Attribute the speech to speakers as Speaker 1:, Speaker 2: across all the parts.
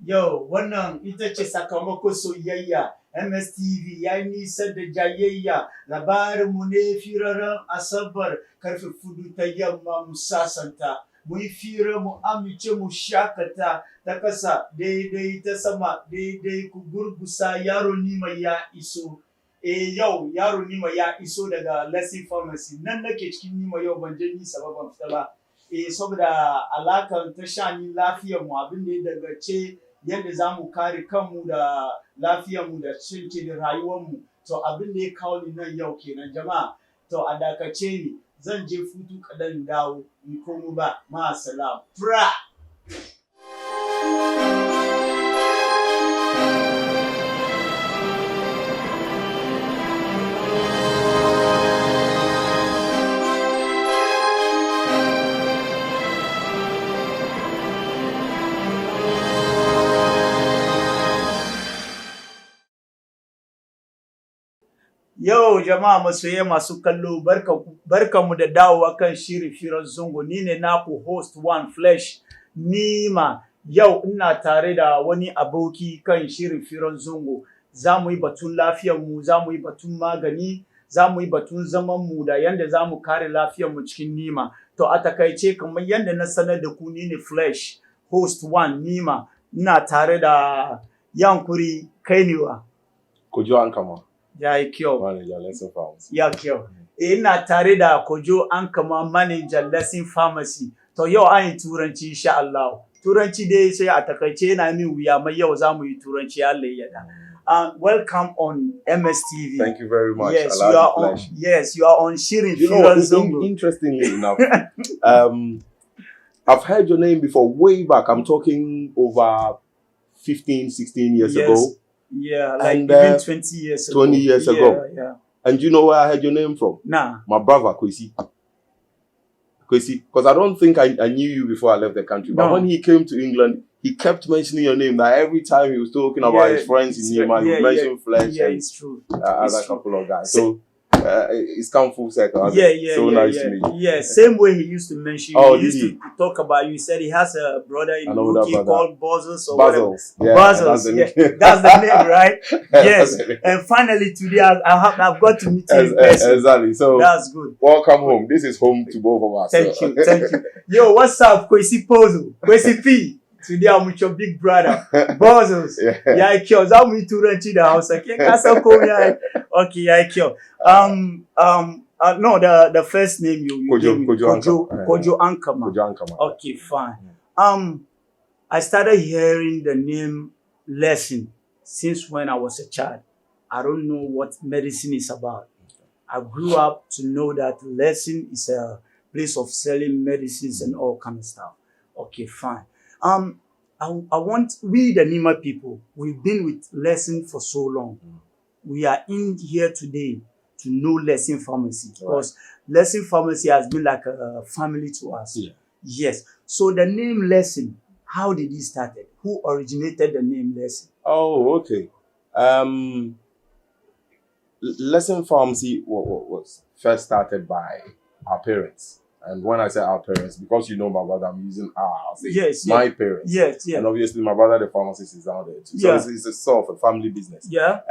Speaker 1: Yo, wannan ita ce sakamakon soyayya. MSTV ya yi nisa da jayayya. Labarinmu ne firaren Asabar karfe 4 ta yamma mu sasanta. Mu yi fira mu amince mu shakata ta kasa daidai ta sama daidai ku gurgusa yaro Nima ya iso. Yau yaro Nima ya iso daga Lesson Pharmacy. Nan nake cikin Nima yau ban je nisa ba ban fita ba. Saboda alakan ta shani lafiyar mu abin da ya dagace yadda za mu kare kanmu da lafiyarmu da cinke da rayuwarmu. To abin da ya kawo ni nan yau kenan jama'a. To a dakace ni zan je futu kadan dawo in komo ba ma salam. Fra. Yau jama'a masoya masu kallo barkanmu da dawowa kan shirin firar zungu. Ni ne naku host one flesh Nima. Yau ina tare da wani aboki kan shirin firar zungu. Za mu yi batun lafiyarmu, za mu yi batun magani, za mu yi batun zamanmu da yadda za mu kare lafiyarmu cikin Nima. To a takaice kamar yadda na sanar da ku ni ne flesh host one Nima. Ina tare da yankuri kainiwa.
Speaker 2: Kojo Ankama.
Speaker 1: Ya yi kyau.
Speaker 2: Manager Lesson Pharmacy.
Speaker 1: Ya kyau. Ina tare da Kojo Ankama manager Lesson Pharmacy. To yau an yi turanci insha Allah. Turanci dai sai a takaice yana min wuya mai yau za mu yi turanci Allah ya yarda. Welcome on MSTV.
Speaker 2: Thank you very much.
Speaker 1: Yes, you are on. Yes, you are on Shirin Firan Zongo.
Speaker 2: Interestingly enough, I've heard your name before way back. I'm talking over 15, 16 years ago.
Speaker 1: Yeah, like and, even 20 years ago.
Speaker 2: 20 years ago.
Speaker 1: Yeah.
Speaker 2: And do you know where I heard your name from?
Speaker 1: Nah.
Speaker 2: My brother, Kwesi. Because I don't think I knew you before I left the country. But when he came to England, he kept mentioning your name. That every time he was talking about his friends in Nima, he would mention Flesh.
Speaker 1: Yeah, it's true.
Speaker 2: Other couple of guys. So it's come full circle.
Speaker 1: So
Speaker 2: nice to meet you.
Speaker 1: Yeah, same way he used to mention you. He used to talk about you. He said he has a brother in UK called Buzzles or
Speaker 2: Buzzles.
Speaker 1: Yeah, Buzzles. That's the name, right? Yes. And finally today I've got to meet you in person.
Speaker 2: Exactly. So
Speaker 1: that's good.
Speaker 2: Welcome home. This is home to both of us.
Speaker 1: Thank you. Yo, what's up, Kwesi Pozo? Kwesi P. Today I'm with your big brother, Buzzles. Yeah, Kyo. Za mu yi turanci da Hausa. Ke ka san komai ai. Okay, yeah, Kyo. No, the first name you gave me, Kojo Ankama. Okay, fine. I started hearing the name Lesson since when I was a child. I don't know what medicine is about. I grew up to know that Lesson is a place of selling medicines and all kind of stuff. Okay, fine. I want, we the Nima people, we've been with Lesson for so long. We are in here today to know Lesson Pharmacy because Lesson Pharmacy has been like a family to us.
Speaker 2: Yeah.
Speaker 1: Yes. So the name Lesson, how did it start? Who originated the name Lesson?
Speaker 2: Oh, okay. Lesson Pharmacy was first started by our parents. And when I say our parents, because you know my brother, I'm using I'll say my parents.
Speaker 1: Yes.
Speaker 2: And obviously my brother, the pharmacist, is down there too. So it's a sort of a family business.
Speaker 1: Yeah.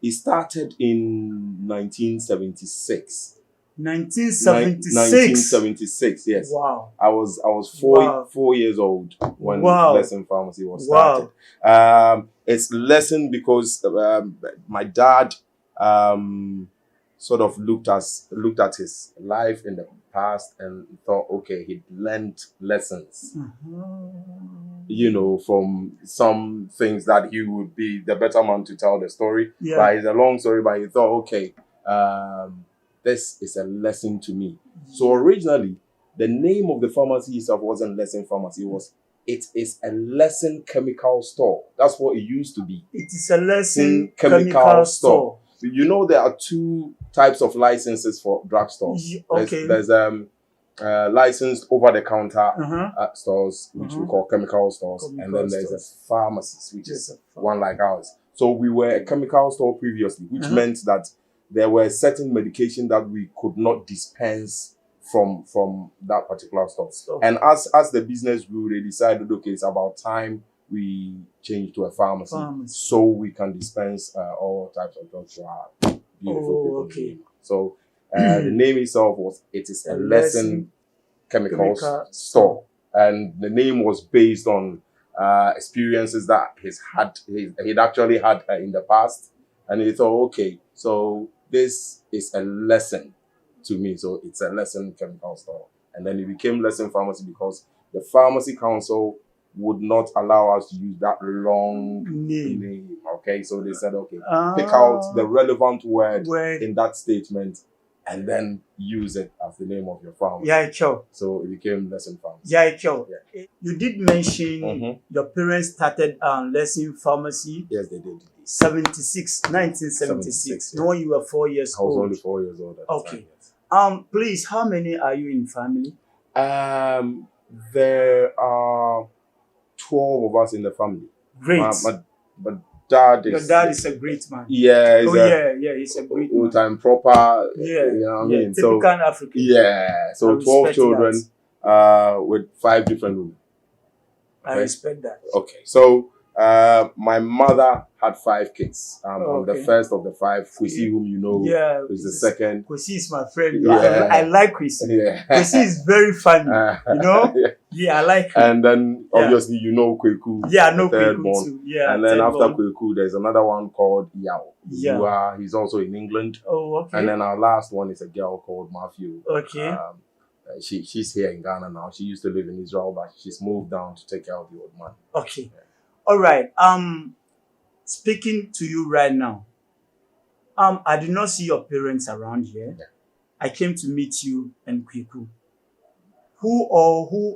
Speaker 2: It started in 1976.
Speaker 1: 1976,
Speaker 2: yes.
Speaker 1: Wow.
Speaker 2: I was 4 years old when Lesson Pharmacy was started. It's Lesson because my dad sort of looked at his life in the past and thought, okay, he'd learned lessons, from some things that he would be the better man to tell the story. Yeah. But it's a long story, but he thought, okay, this is a lesson to me. So originally, the name of the pharmacy itself wasn't Lesson Pharmacy. It is a Lesson chemical store. That's what it used to be.
Speaker 1: It is a Lesson chemical store.
Speaker 2: You know, there are two types of licenses for drugstores.
Speaker 1: Okay.
Speaker 2: There's licensed over-the-counter stores, which we call chemical stores, and then there's a pharmacy, which is one like ours. So we were a chemical store previously, which meant that there were certain medication that we could not dispense from that particular store. And as the business grew, they decided, okay, it's about time we changed to a pharmacy. So we can dispense all types of drugs to our beautiful people.
Speaker 1: Okay.
Speaker 2: So the name itself it is a lesson chemical store, and the name was based on experiences that he'd actually had in the past, and he thought, okay, so this is a lesson to me, so it's a lesson chemical store, and then it became lesson pharmacy because the pharmacy council would not allow us to use that long name. Okay, so they said, okay, pick out the relevant word in that statement and then use it as the name of your pharmacy.
Speaker 1: Yeah, sure.
Speaker 2: So it became lesson pharmacy.
Speaker 1: Yeah, sure. Yeah. You did mention your parents started lesson pharmacy.
Speaker 2: Yes, they did.
Speaker 1: 1976. When you were 4 years old.
Speaker 2: I was only 4 years old at the time, yes.
Speaker 1: Please, how many are you in family?
Speaker 2: There are 12 of us in the family.
Speaker 1: Great.
Speaker 2: My dad is...
Speaker 1: Your dad is a great man.
Speaker 2: Yeah.
Speaker 1: He's a great man.
Speaker 2: Old-time proper.
Speaker 1: Yeah.
Speaker 2: You know what I mean?
Speaker 1: Typical African.
Speaker 2: Yeah. So 12 children with 5 different women.
Speaker 1: I respect that.
Speaker 2: Okay. So my mother had 5 kids. I'm the first of the 5. Kwesi, whom you know, is the second.
Speaker 1: Kwesi is my friend. I like Kwesi. Yeah. Kwesi is very funny. You know? Yeah, I like him.
Speaker 2: And then obviously you know Kweku.
Speaker 1: Yeah, I know Kweku too. Yeah.
Speaker 2: And then after Kweku, there's another one called Yao. Yeah. He's also in England.
Speaker 1: Oh, okay.
Speaker 2: And then our last one is a girl called Matthew.
Speaker 1: Okay.
Speaker 2: She's here in Ghana now. She used to live in Israel, but she's moved down to take care of the old man.
Speaker 1: Okay. Yeah. All right. Speaking to you right now. I did not see your parents around here. Yeah. I came to meet you and Kweku. Who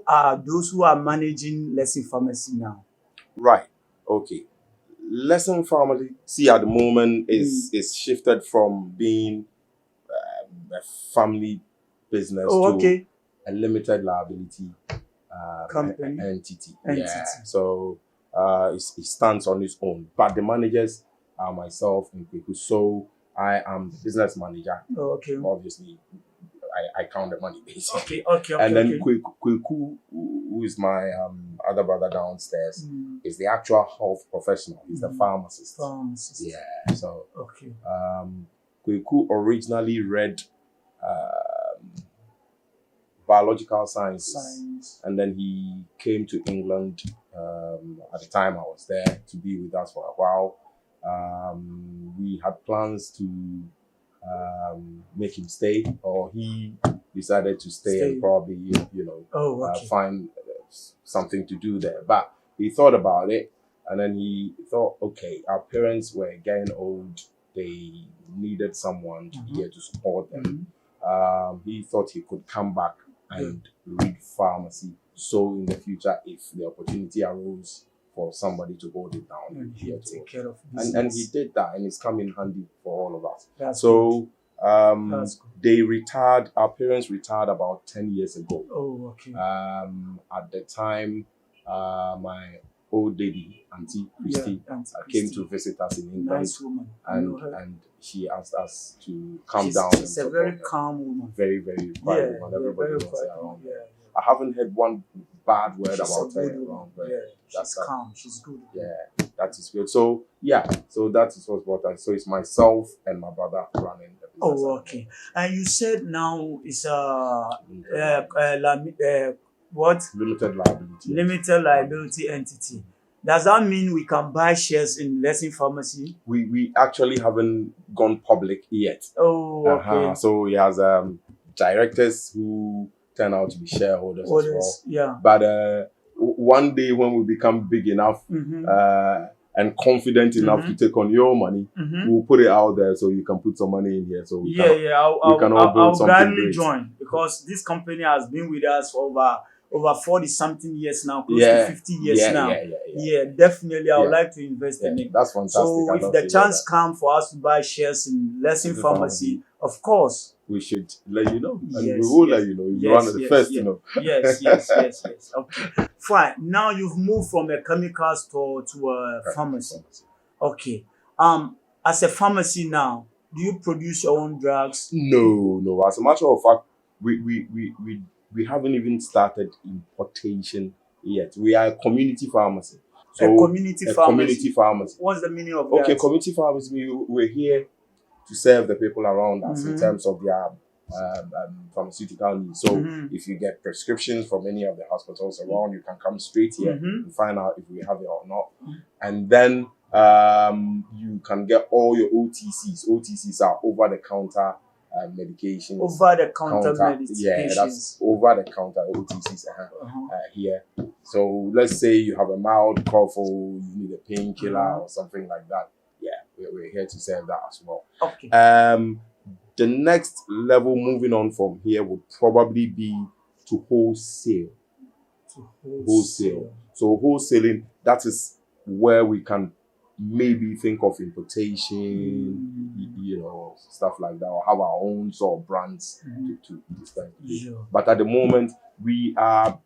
Speaker 1: are those who are managing Lesson Pharmacy now? Right.
Speaker 2: Okay. Lesson Pharmacy at the moment is shifted from being a family business to a limited liability
Speaker 1: company
Speaker 2: entity. Yeah. So it stands on its own. But the managers are myself and Kweku. So I am the business manager. Obviously, I count the money basically. And then Kweku, who is my other brother downstairs, is the actual health professional. He's the pharmacist. Yeah. So Kweku originally read biological sciences, and then he came to England. At the time I was there to be with us for a while. We had plans to make him stay, or he decided to stay and probably find something to do there. But he thought about it, and then he thought, okay, our parents were getting old, they needed someone to be here to support them. He thought he could come back and read pharmacy, so in the future, if the opportunity arose for somebody to hold it down and here to
Speaker 1: take care of
Speaker 2: business. And he did that, and it's come in handy for all of us.
Speaker 1: That's
Speaker 2: so they retired. Our parents retired about 10 years ago.
Speaker 1: Oh, okay.
Speaker 2: At the time, my old lady, Auntie Christy, came to visit us in England.
Speaker 1: Nice woman.
Speaker 2: And she asked us to come down.
Speaker 1: She's a very calm woman.
Speaker 2: Very, very quiet woman. Everybody wants her around. I haven't heard one bad word about her around.
Speaker 1: She's calm. She's good.
Speaker 2: Yeah, that is good. So so that is what's important. So it's myself and my brother running the business.
Speaker 1: Oh, okay. And you said now it's what? Limited liability entity. Does that mean we can buy shares in Lesson Pharmacy?
Speaker 2: We actually haven't gone public yet.
Speaker 1: Oh, okay.
Speaker 2: So he has directors who turn out to be shareholders as well.
Speaker 1: Yeah.
Speaker 2: But one day when we become big enough and confident enough to take on your money, we'll put it out there so you can put some money in here. So we can all build something
Speaker 1: gladly
Speaker 2: great.
Speaker 1: Join, because this company has been with us for over 40-something years now, close to 50 years now. Yeah, definitely. I would like to invest in it.
Speaker 2: That's fantastic.
Speaker 1: So if the chance comes for us to buy shares in Lesson Pharmacy, of course,
Speaker 2: we should let you know. And we will let you know. You're one of the first to know.
Speaker 1: Yes. Okay. Fine. Now you've moved from a chemical store to a pharmacy. Okay. As a pharmacy now, do you produce your own drugs?
Speaker 2: No. As a matter of fact, we haven't even started importation yet. We are a community pharmacy. So
Speaker 1: a community
Speaker 2: community pharmacy.
Speaker 1: What's the meaning of
Speaker 2: Okay,
Speaker 1: that?
Speaker 2: community pharmacy, we're here to serve the people around us in terms of their pharmaceutical needs. So if you get prescriptions from any of the hospitals around, you can come straight here and find out if we have it or not. And then you can get all your OTCs. OTCs are over-the-counter medications.
Speaker 1: Over-the-counter medications.
Speaker 2: Yeah, that's over-the-counter OTCs here. So let's say you have a mild cough or you need a painkiller or something like that. Yeah, we're here to serve that as well.
Speaker 1: Okay.
Speaker 2: The next level moving on from here would probably be to wholesale. Wholesale. So wholesaling, that is where we can maybe think of importation, you know, stuff like that, or have our own sort of brands to start. But at the moment, we are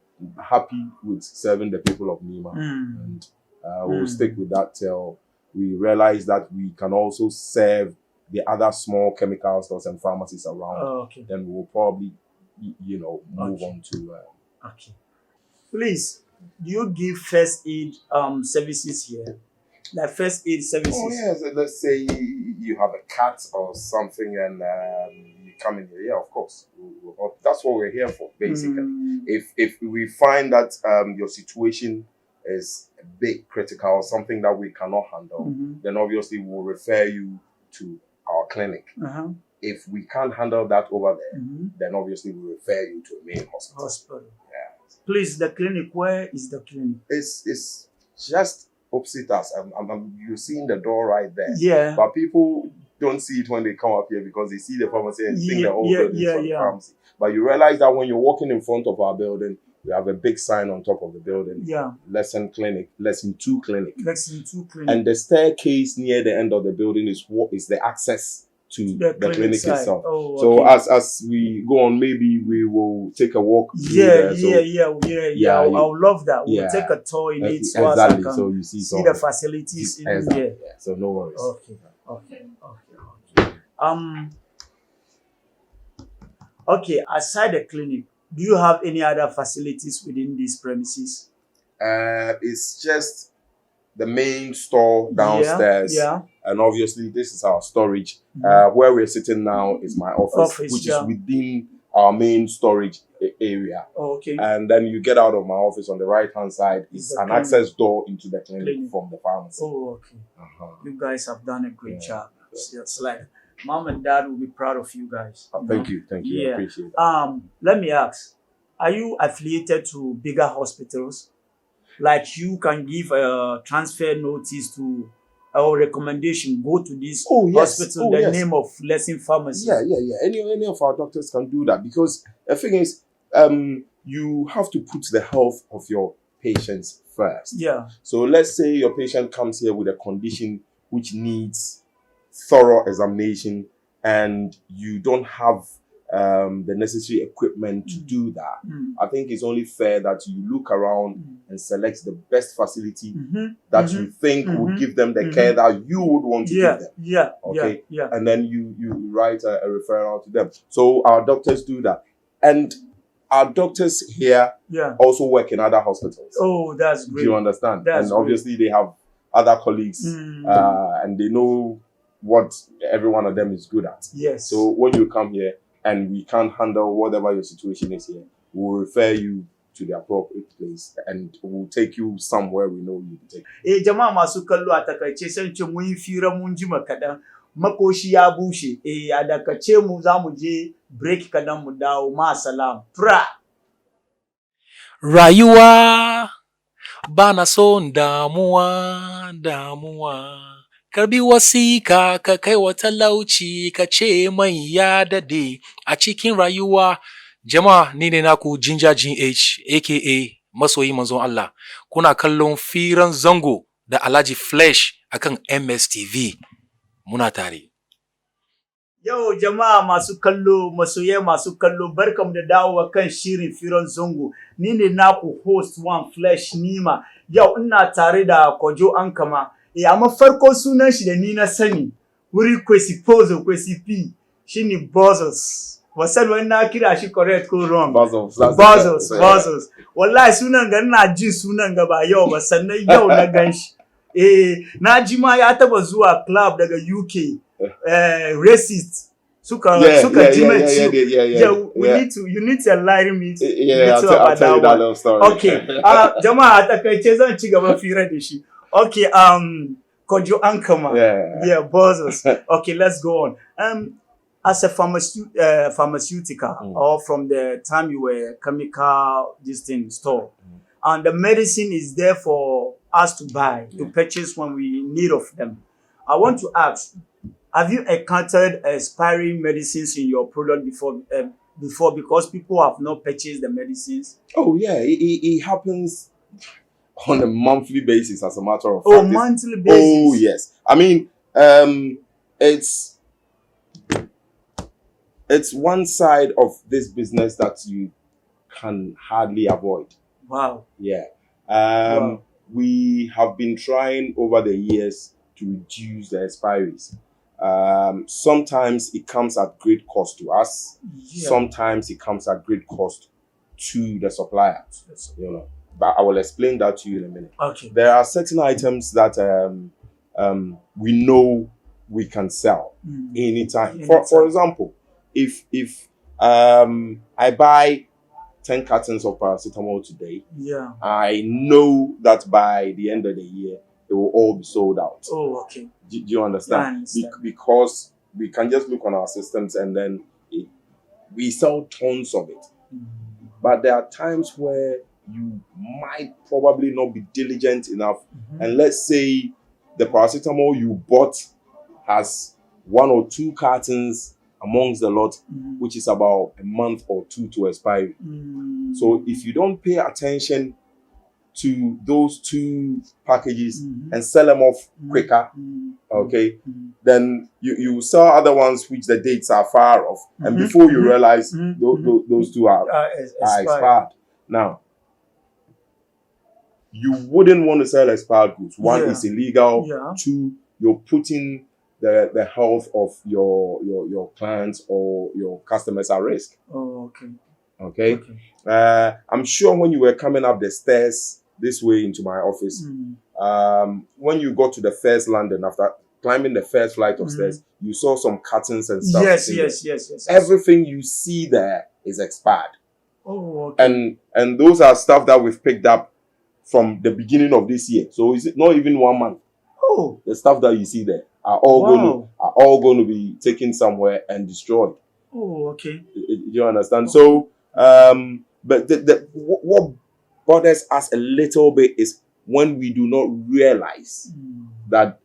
Speaker 2: happy with serving the people of Nima, and we'll stick with that till we realize that we can also serve the other small chemical stores and pharmacies around. Then we'll probably, you know, move on to.
Speaker 1: Please, do you give first aid services here? Like first aid services?
Speaker 2: Oh yes. Let's say you have a cat or something, and you come in here. Yeah, of course. That's what we're here for, basically. If we find that your situation is a bit critical, something that we cannot handle, then obviously we'll refer you to our clinic. If we can't handle that over there, then obviously we refer you to a main hospital. Yeah.
Speaker 1: Please, the clinic. Where is the clinic?
Speaker 2: It's just opposite us. You're seeing the door right there.
Speaker 1: Yeah.
Speaker 2: But people don't see it when they come up here because they see the pharmacy and think the whole building is for the pharmacy. But you realize that when you're walking in front of our building, we have a big sign on top of the building.
Speaker 1: Yeah.
Speaker 2: Lesson 2 clinic.
Speaker 1: Lesson 2 clinic.
Speaker 2: And the staircase near the end of the building is what is the access to the clinic itself. So as we go on, maybe we will take a walk.
Speaker 1: I would love that. We'll take a tour in it
Speaker 2: exactly. So you see
Speaker 1: the facilities in there.
Speaker 2: Yeah. So no worries.
Speaker 1: Okay. Aside the clinic, do you have any other facilities within these premises?
Speaker 2: It's just the main store downstairs. And obviously, this is our storage. Where we're sitting now is my office which is within our main storage area. And then you get out of my office on the right-hand side is an access door into the clinic from the pharmacy.
Speaker 1: You guys have done a great job. It's like Mom and Dad will be proud of you guys.
Speaker 2: Thank you. I appreciate it.
Speaker 1: Let me ask, are you affiliated to bigger hospitals? Like you can give a transfer notice to our recommendation, go to this hospital, name of Lesson Pharmacy.
Speaker 2: Any of our doctors can do that because the thing is, you have to put the health of your patients first. So let's say your patient comes here with a condition which needs thorough examination and you don't have the necessary equipment to do that. I think it's only fair that you look around and select the best facility that you think would give them the care that you would want to give them. And then you write a referral to them. So our doctors do that. And our doctors here also work in other hospitals.
Speaker 1: Oh, that's great.
Speaker 2: Do you understand? And obviously they have other colleagues and they know what every one of them is good at. So when you come here, and we can't handle whatever your situation is here, we'll refer you to the appropriate place and we'll take you somewhere we know you'll be taken.
Speaker 1: Jama'a masu kallo a takaice sai ce mun fira mun jima kadan makoshi ya bushe. A dakace mu za mu je break kadan mu dawo ma salam.
Speaker 3: Rayuwa bana son damuwa. Karbi wasika ka kai wa talauci ka ce mai ya dade a cikin rayuwa. Jama'a ni ne naku Ginger GH aka masoyi manzon Allah. Kuna kallon firan zango da Alhaji Flesh akan MSTV. Muna tare.
Speaker 1: Yau jama'a masu kallo, masoye masu kallo, barkamu da dawowa kan shirin firan zango. Ni ne naku host one Flesh Nima. Yau ina tare da Kojo Ankama. Amma farko sunan shi da ni na sani wuri Kwesi P shine Buzzers. Wasan when na kira shi correct ko wrong.
Speaker 2: Buzzles.
Speaker 1: Wallahi sunan ga ina ji sunan ga ba yau ba sannan yau na ganshi. Na ji ma ya taba zuwa club daga UK. Racist. Suka ji mai ciwo. You need to enlighten me.
Speaker 2: I'll tell you that little story.
Speaker 1: Okay. Jama'a takaice zan ci gaba fira da shi. Okay, Kojo Ankama. Yeah, buzzers. Okay, let's go on. As a pharmaceutical, or from the time you were chemical store, and the medicine is there for us to buy, to purchase when we need of them. I want to ask, have you encountered expiring medicines in your product before because people have not purchased the medicines?
Speaker 2: Oh yeah, it happens on a monthly basis, as a matter of fact.
Speaker 1: Oh, monthly basis.
Speaker 2: Oh yes. I mean, it's one side of this business that you can hardly avoid.
Speaker 1: Wow.
Speaker 2: Yeah. We have been trying over the years to reduce the expiries. Sometimes it comes at great cost to us. Yeah. Sometimes it comes at great cost to the supplier. You know, but I will explain that to you in a minute.
Speaker 1: Okay.
Speaker 2: There are certain items that we know we can sell anytime. For example, if I buy 10 cartons of paracetamol today, I know that by the end of the year it will all be sold out.
Speaker 1: Oh, okay.
Speaker 2: Do you understand?
Speaker 1: I understand.
Speaker 2: Because we can just look on our systems and then we sell tons of it. But there are times where you might probably not be diligent enough. And let's say the paracetamol you bought has 1 or 2 cartons amongst the lot, which is about a month or 2 to expiry. So if you don't pay attention to those 2 packages and sell them off quicker, okay, then you sell other ones which the dates are far off, and before you realize those 2 are expired. Now, you wouldn't want to sell expired goods. 1, it's illegal. 2, you're putting the health of your clients or your customers at risk.
Speaker 1: Oh,
Speaker 2: okay. I'm sure when you were coming up the stairs this way into my office, when you got to the first landing, after climbing the first flight of stairs, you saw some curtains and stuff.
Speaker 1: Yes.
Speaker 2: Everything you see there is expired.
Speaker 1: Oh, okay.
Speaker 2: And those are stuff that we've picked up from the beginning of this year. So is it not even 1 month?
Speaker 1: Oh,
Speaker 2: the stuff that you see there are all going to be taken somewhere and destroyed.
Speaker 1: Oh, okay.
Speaker 2: Do you understand? Okay. So, but what bothers us a little bit is when we do not realize that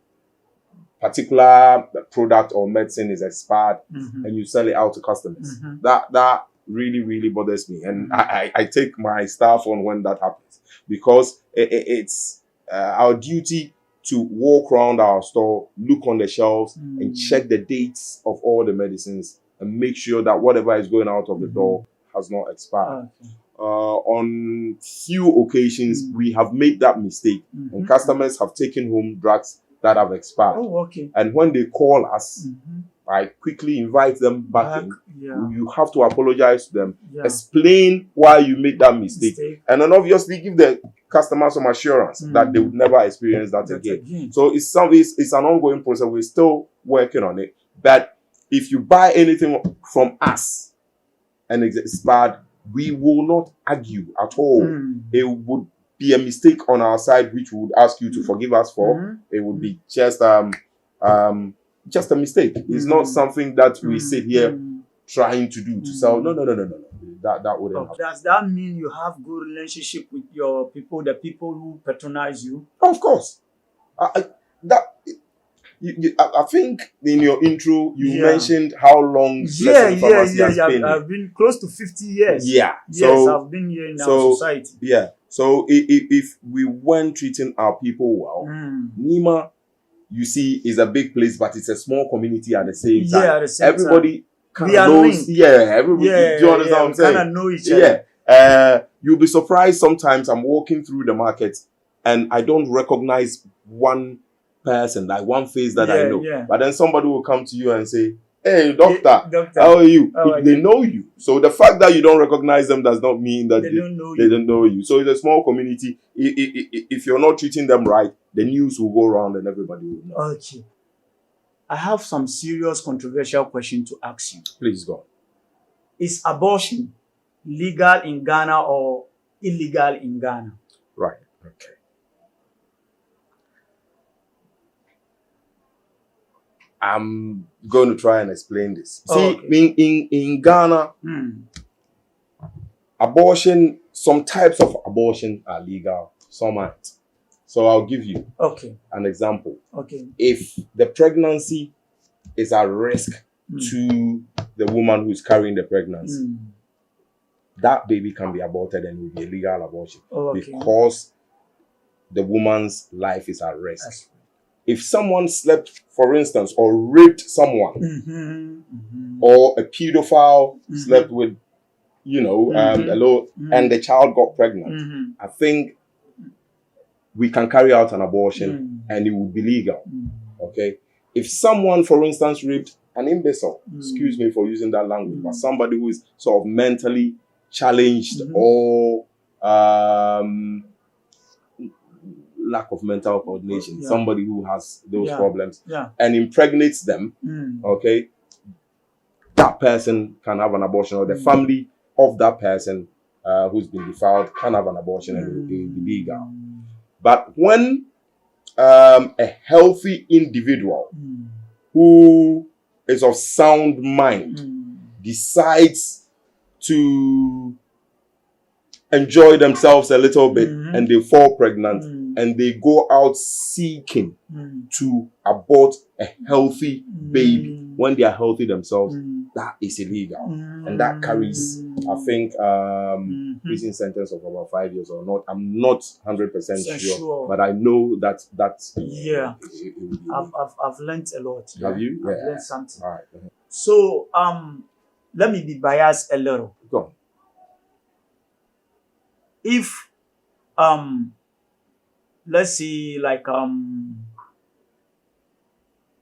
Speaker 2: particular product or medicine is expired and you sell it out to customers. That really bothers me, and I take my staff on when that happens, because it's our duty to walk around our store, look on the shelves, and check the dates of all the medicines and make sure that whatever is going out of the door has not expired. On few occasions, we have made that mistake, and customers have taken home drugs that have expired.
Speaker 1: Oh, okay.
Speaker 2: And when they call us, I quickly invite them back in. You have to apologize to them, explain why you made that mistake, and then obviously give the customer some assurance that they would never experience that again. So it's an ongoing process. We're still working on it. But if you buy anything from us and it's expired, we will not argue at all. It would be a mistake on our side, which we would ask you to forgive us for. It would be just a mistake. It's not something that we sit here trying to do to sell. No. That wouldn't happen.
Speaker 1: Does that mean you have good relationship with your people, the people who patronize you?
Speaker 2: Of course. I think in your intro you mentioned how long Pharmacy has been.
Speaker 1: I've been close to 50 years. I've been here in our society.
Speaker 2: So if we weren't treating our people well, Nima, you see, is a big place, but it's a small community at the same time.
Speaker 1: At the same
Speaker 2: everybody
Speaker 1: time.
Speaker 2: knows. Everybody. Do you understand what I'm saying?
Speaker 1: Kind of know each other.
Speaker 2: You'll be surprised sometimes. I'm walking through the market and I don't recognize one person, like one face that I know. But then somebody will come to you and say, Hey, doctor, how are you? They know you. So the fact that you don't recognize them does not mean that they don't know you. So it's a small community. If you're not treating them right, the news will go around and everybody will know.
Speaker 1: Okay. I have some serious controversial question to ask you.
Speaker 2: Please go.
Speaker 1: Is abortion legal in Ghana or illegal in Ghana?
Speaker 2: Right. Okay. I'm going to try and explain this. In Ghana, abortion, some types of abortion are legal, some aren't. So I'll give you an example. If the pregnancy is a risk to the woman who is carrying the pregnancy, that baby can be aborted and will be a legal abortion because the woman's life is at risk. If someone slept, for instance, or raped someone, or a pedophile slept with, and the child got pregnant, I think we can carry out an abortion and it will be legal. Okay. If someone, for instance, raped an imbecile, excuse me for using that language, but somebody who is sort of mentally challenged or lack of mental coordination, somebody who has those problems and impregnates them, okay, that person can have an abortion, or the family of that person who's been defiled can have an abortion and it will be legal. But when a healthy individual who is of sound mind decides to enjoy themselves a little bit and they fall pregnant and they go out seeking to abort a healthy baby when they are healthy themselves, that is illegal. And that carries, I think, prison sentence of about 5 years or not. I'm not 100% sure, but I know that that's
Speaker 1: I've learned a lot.
Speaker 2: Have you?
Speaker 1: I've learned something.
Speaker 2: All right.
Speaker 1: So let me be biased a little.
Speaker 2: Go on.
Speaker 1: If let's say like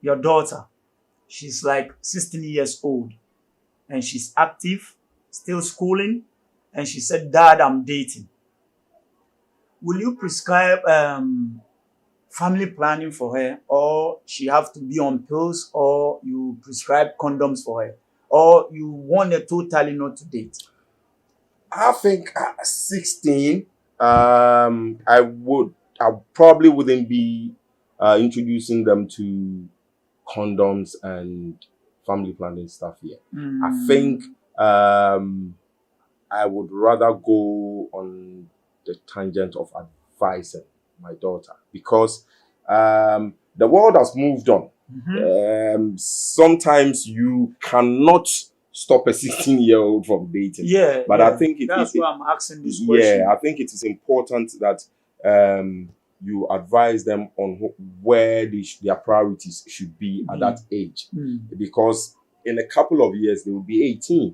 Speaker 1: your daughter, she's like 16 years old and she's active, still schooling, and she said, "Dad, I'm dating." Will you prescribe family planning for her, or she have to be on pills, or you prescribe condoms for her, or you want her totally not to date?
Speaker 2: I think at 16, I probably wouldn't be introducing them to condoms and family planning stuff yet. I think I would rather go on the tangent of advising my daughter, because the world has moved on. Sometimes you cannot stop a 16-year-old from dating. But I think
Speaker 1: that's why I'm asking this question.
Speaker 2: I think it is important that you advise them on where their priorities should be at that age, because in a couple of years they will be 18,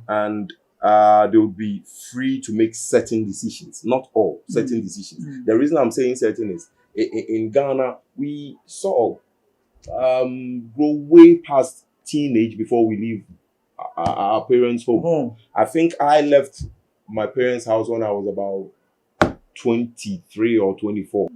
Speaker 2: and they will be free to make certain decisions. Not all, certain decisions. The reason I'm saying certain is in Ghana we sort of go way past teenage before we leave our parents' home. I think I left my parents' house when I was about 23 or 24.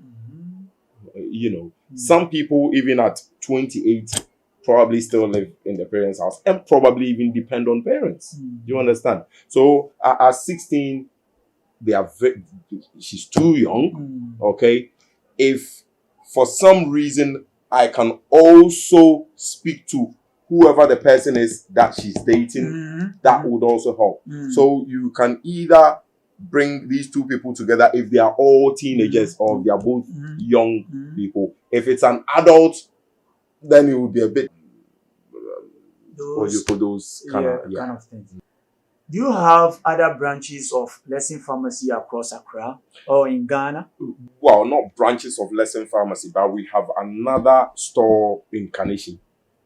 Speaker 2: Some people even at 28 probably still live in their parents' house and probably even depend on parents. You understand? So at 16, she's too young. Okay, if for some reason I can also speak to whoever the person is that she's dating, that would also help. So you can either bring these two people together if they are all teenagers or they are both young people. If it's an adult, then it would be a bit those kind of
Speaker 1: things. Do you have other branches of Lesson Pharmacy across Accra or in Ghana?
Speaker 2: Well, not branches of Lesson Pharmacy, but we have another store in Kaneshie.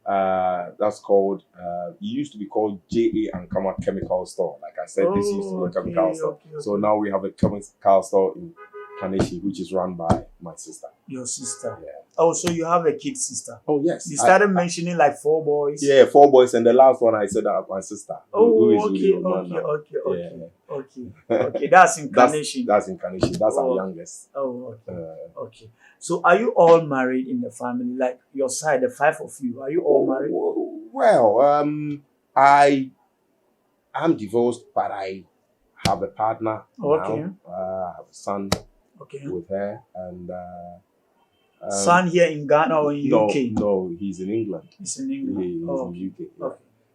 Speaker 2: That's called, it used to be called J.A. Ankama Chemical Store. Like I said, this used to be a chemical store. So now we have a chemical store in Kaneshie, which is run by my sister.
Speaker 1: Your sister.
Speaker 2: Yeah.
Speaker 1: Oh, so you have a kid sister.
Speaker 2: Oh, yes.
Speaker 1: You started mentioning like 4 boys.
Speaker 2: Yeah, 4 boys, and the last one I said that my sister.
Speaker 1: Oh,
Speaker 2: okay.
Speaker 1: That's incarnation.
Speaker 2: That's incarnation. That's our youngest.
Speaker 1: Oh, okay. So, are you all married in the family? Like your side, the 5 of you, are you all married?
Speaker 2: Well, I'm divorced, but I have a partner now. I have a son with her, and
Speaker 1: son here in Ghana or in UK?
Speaker 2: No, he's in England.
Speaker 1: He's in England.
Speaker 2: He's in UK.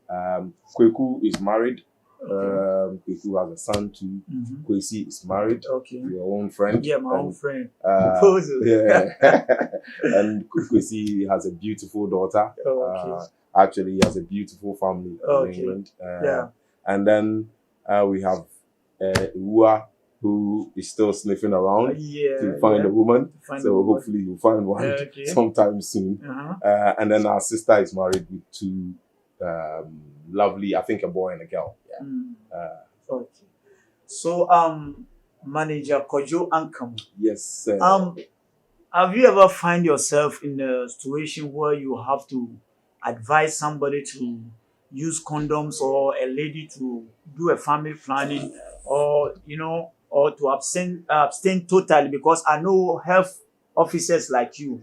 Speaker 2: Yeah. Kweku is married. Kweku has a son too. Kwesi is married. Your own friend.
Speaker 1: Yeah, my own friend.
Speaker 2: Yeah. And Kwesi has a beautiful daughter. Actually, he has a beautiful family in England. And then we have Uwa, who is still sniffing around to find a woman. Hopefully he'll find one sometime soon. And then our sister is married with 2 lovely, I think a boy and a girl. Yeah.
Speaker 1: So, Manager Kojo Ankam.
Speaker 2: Yes, sir.
Speaker 1: Have you ever find yourself in a situation where you have to advise somebody to use condoms, or a lady to do a family planning, or or to abstain totally? Because I know health officers like you,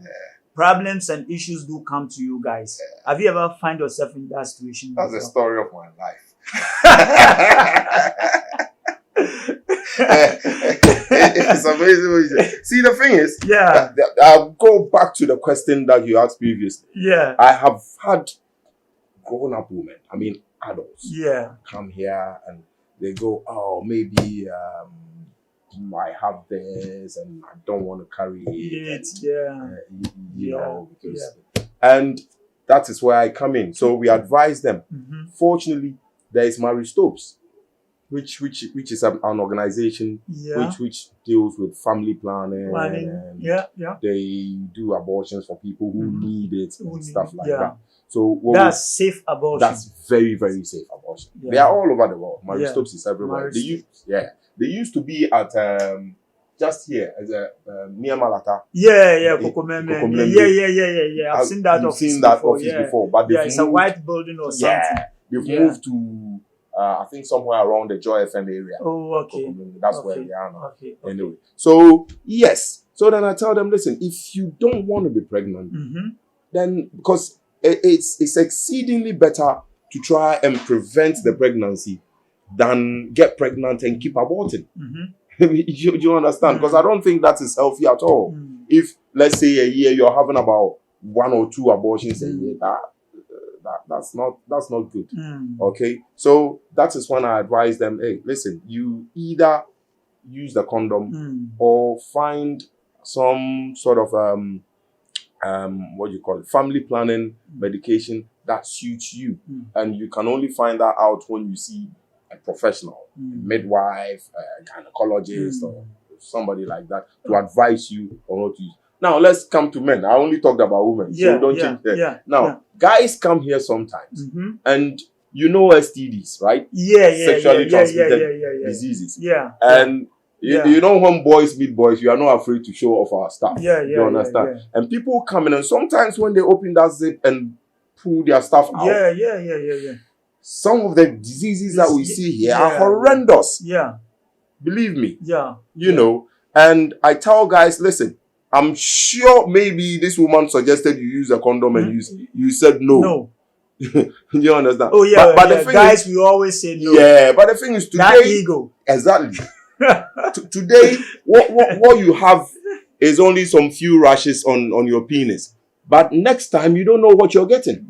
Speaker 1: problems and issues do come to you guys. Have you ever find yourself in that situation?
Speaker 2: That's the story of my life. It's amazing what you say. See, the thing is, I'll go back to the question that you asked previously. I have had grown-up women, I mean adults, come here and they go, oh, maybe I have this and I don't want to carry it. Because and that is where I come in. So we advise them. Fortunately, there is Marie Stopes, which is an organization which deals with family planning. And they do abortions for people who need it and stuff like that. So
Speaker 1: that's safe abortion.
Speaker 2: That's very, very safe abortion. They are all over the world. Marie Stopes is everywhere. They used to be at just here as a Nima Lata.
Speaker 1: I've seen that office before.
Speaker 2: But
Speaker 1: it's a white building or something.
Speaker 2: They've moved to I think somewhere around the Joy FM area. That's where they are now. Anyway, so yes. So then I tell them, listen, if you don't want to be pregnant, then because it's exceedingly better to try and prevent the pregnancy than get pregnant and keep aborting. You understand? Because I don't think that is healthy at all. If, let's say, a year you're having about 1 or 2 abortions a year, that's not good. Okay, so that is when I advise them, hey, listen, you either use the condom or find some sort of what do you call it, family planning medication that suits you, and you can only find that out when you see a professional, a midwife, a gynecologist, or somebody like that to advise you on what to use. Now let's come to men. I only talked about women, so don't change that. Now guys come here sometimes, and you know STDs, right? Sexually transmitted diseases. And you know, when boys meet boys, we are not afraid to show off our stuff. You understand? And people come in, and sometimes when they open that zip and pull their stuff out, some of the diseases that we see here are horrendous. Believe me. You know, and I tell guys, listen, I'm sure maybe this woman suggested you use a condom and you said no. You understand? But the thing
Speaker 1: guys, we always say no.
Speaker 2: But the thing is, today,
Speaker 1: that ego.
Speaker 2: Exactly. Today, what you have is only some few rashes on your penis. But next time, you don't know what you're getting.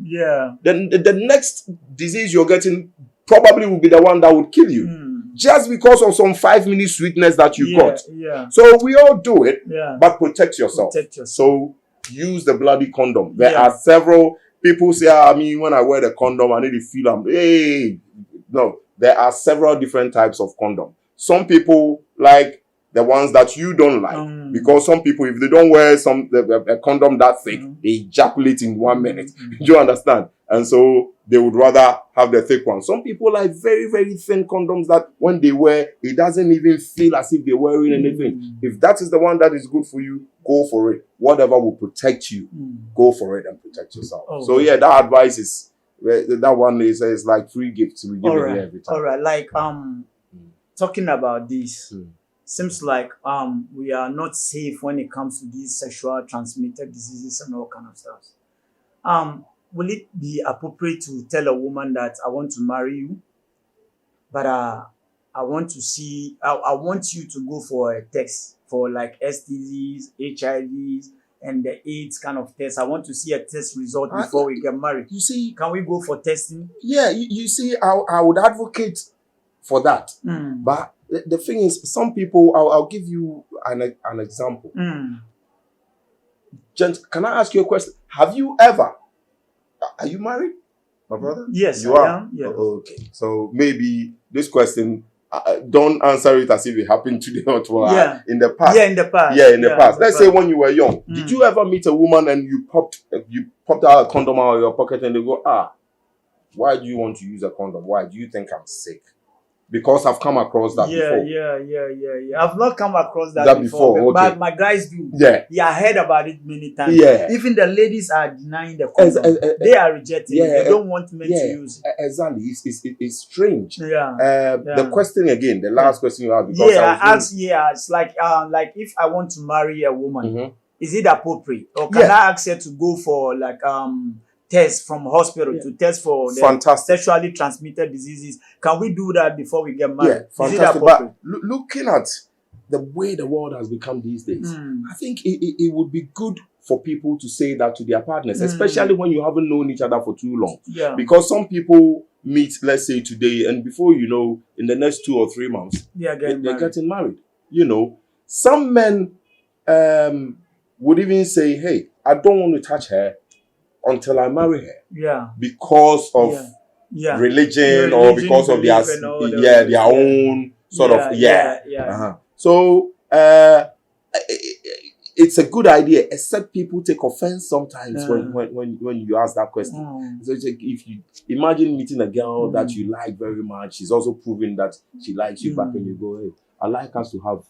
Speaker 2: Then the next disease you're getting probably will be the one that would kill you. Just because of some 5-minute sweetness that you got. So we all do it, but protect yourself. So use the bloody condom. There are several people say, I mean, when I wear the condom, I need to feel no, there are several different types of condom. Some people like the ones that you don't like, because some people, if they don't wear a condom that thick, they ejaculate in 1 minute. Do you understand? And so they would rather have the thick ones. Some people like very, very thin condoms that when they wear, it doesn't even feel as if they're wearing anything. If that is the one that is good for you, go for it. Whatever will protect you, go for it and protect yourself. So yeah, that advice is, that one is like free gifts we give it every time.
Speaker 1: All right, like talking about this, seems like we are not safe when it comes to these sexual transmitted diseases and all kind of stuff. Will it be appropriate to tell a woman that I want to marry you, but I want to see, I want you to go for a test for like STDs, HIVs, and the AIDS kind of test. I want to see a test result before we get married.
Speaker 2: You see,
Speaker 1: can we go for testing?
Speaker 2: Yeah, you see, I would advocate for that. But the thing is, some people, I'll give you an example. Gent, can I ask you a question? Have you ever, are you married, my brother?
Speaker 1: Yes,
Speaker 2: you are.
Speaker 1: Yeah.
Speaker 2: Okay, so maybe this question, don't answer it as if it happened today or tomorrow. In the past.
Speaker 1: Yeah, in the past.
Speaker 2: Yeah, in the past. Let's say when you were young, did you ever meet a woman and you popped out a condom out of your pocket and they go, why do you want to use a condom? Why do you think I'm sick? Because I've come across that before.
Speaker 1: Yeah. I've not come across that before. But my guys do.
Speaker 2: Yeah.
Speaker 1: I heard about it many times.
Speaker 2: Yeah.
Speaker 1: Even the ladies are denying the condom. They are rejecting it. They don't want men to use it.
Speaker 2: Exactly. It's strange.
Speaker 1: Yeah.
Speaker 2: The question again, the last question you asked.
Speaker 1: It's like if I want to marry a woman, is it appropriate? Or can I ask her to go for like test from hospital to test for the sexually transmitted diseases? Can we do that before we get married?
Speaker 2: Yeah, fantastic. But looking at the way the world has become these days, I think it would be good for people to say that to their partners, especially when you haven't known each other for too long.
Speaker 1: Yeah.
Speaker 2: Because some people meet, let's say today, and before you know, in the next 2 or 3 months, they're getting married. You know, some men would even say, hey, I don't want to touch her until I marry her. Yeah. Because of religion or because of their own sort of. So it's a good idea, except people take offense sometimes when you ask that question. So it's like, if you imagine meeting a girl that you like very much, she's also proving that she likes you back, and you go, hey, I like us to have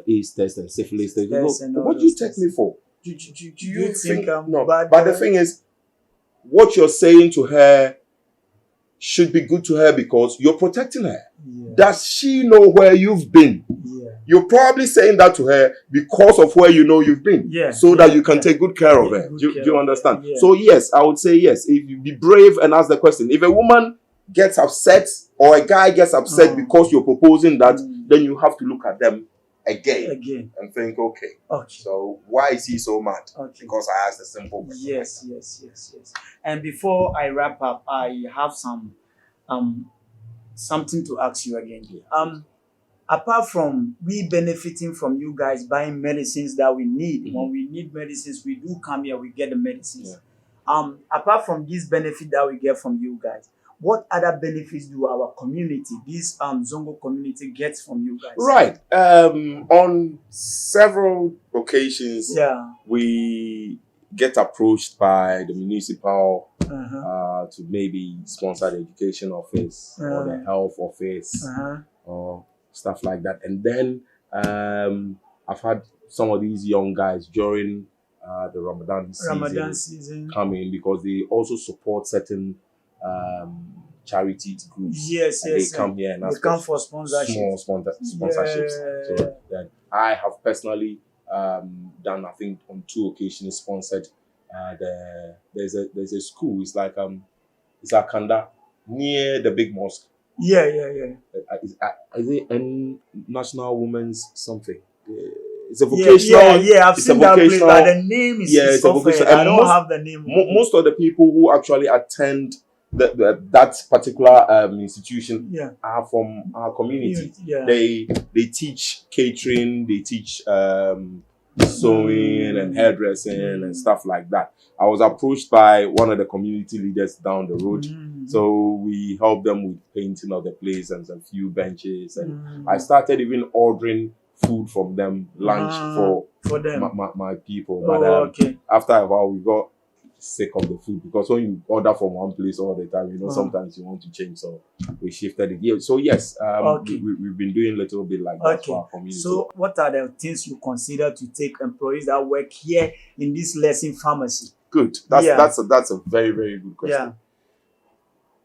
Speaker 2: AIDS test and syphilis test. You go, what do you take me for? Do you think no? But the thing is, what you're saying to her should be good to her because you're protecting her. Yeah. Does she know where you've been? Yeah. You're probably saying that to her because of where you know you've been. Yeah. So that you can take good care of her. Do you understand? Yeah. So yes, I would say yes. If you be brave and ask the question. If a woman gets upset or a guy gets upset because you're proposing that, then you have to look at them again and think, okay, so why is he so mad? Because I asked a simple question.
Speaker 1: Yes. And before I wrap up, I have something to ask you again. Apart from we benefiting from you guys buying medicines that we need, when we need medicines, we do come here, we get the medicines. Apart from this benefit that we get from you guys, what other benefits do our community, this Zongo community, gets from you guys?
Speaker 2: Right. On several occasions, we get approached by the municipal to maybe sponsor the education office or the health office or stuff like that. And then I've had some of these young guys during the Ramadan season come in because they also support certain charity groups. They come here and ask
Speaker 1: for sponsorships.
Speaker 2: Small sponsorships. So then I have personally done, I think on 2 occasions, sponsored there's a school. It's like it's Akanda near the big mosque. Is it National Women's something? It's a vocational.
Speaker 1: I've seen that place, but the name is
Speaker 2: it's a vocational.
Speaker 1: I don't have the name.
Speaker 2: Most of the people who actually attend that particular institution are from our community. They teach catering, they teach sewing and hairdressing and stuff like that. I was approached by one of the community leaders down the road. So we helped them with painting of the place and a few benches. And I started even ordering food from them, lunch for them. My people. But after a while, we got sick of the food, because when you order from one place all the time, sometimes you want to change. So we shifted it. Yeah. So yes, we've been doing a little bit like that for our community.
Speaker 1: So what are the things you consider to take employees that work here in this lesson pharmacy?
Speaker 2: Good. That's a very, very good question.
Speaker 1: Yeah.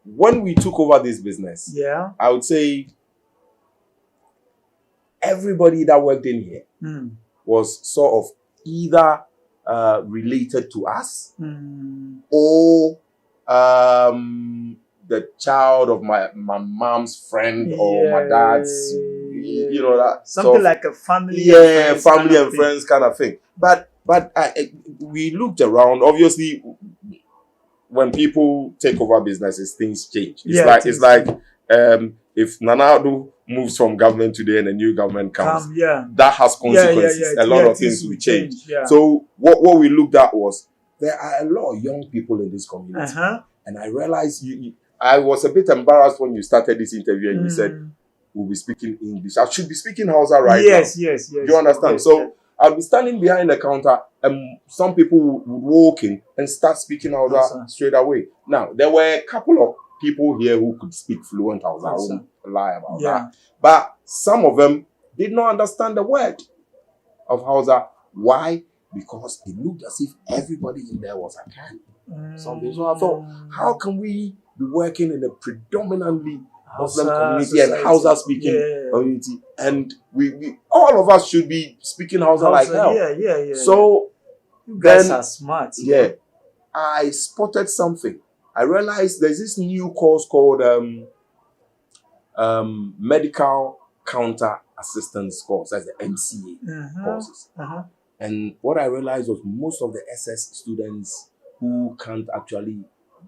Speaker 2: When we took over this business, I would say everybody that worked in here was sort of either related to us or the child of my mom's friend or my dad's, that
Speaker 1: something like a family.
Speaker 2: Family and friends kind of thing. But we looked around. Obviously, when people take over businesses, things change. It's like if Nanado moves from government today and a new government comes, that has consequences. A lot of things will change. So what we looked at was there are a lot of young people in this community, and I realized I was a bit embarrassed when you started this interview and you said we'll be speaking English. I should be speaking Hausa right now.
Speaker 1: Yes.
Speaker 2: Do you understand? I'll be standing behind the counter and some people would walk in and start speaking Hausa straight away. Now, there were a couple of people here who could speak fluent Hausa. I won't lie about that. But some of them did not understand the word of Hausa. Why? Because it looked as if everybody in there was a can. Something. So I thought, how can we be working in a predominantly Muslim community and Hausa speaking community, and we all of us should be speaking Hausa like hell. So
Speaker 1: you guys are smart.
Speaker 2: I spotted something. I realized there's this new course called medical counter assistance course. That's the MCA courses. And what I realized was most of the SS students who can't actually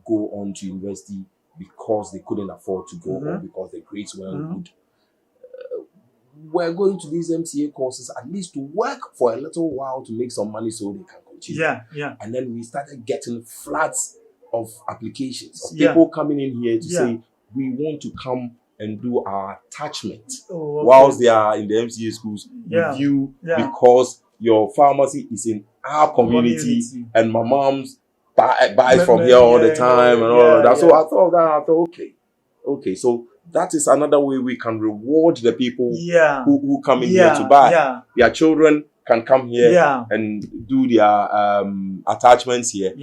Speaker 2: go on to university because they couldn't afford to go or because their grades weren't good, we're going to these MCA courses at least to work for a little while to make some money so they can continue. And then we started getting floods of applications of people coming in here to say, we want to come and do our attachment whilst they are in the MCA schools with you because your pharmacy is in our community and my mom's buys from here all the time and all of that. So I thought, okay, so that is another way we can reward the people who come in here to buy. Their children can come here and do their attachments here.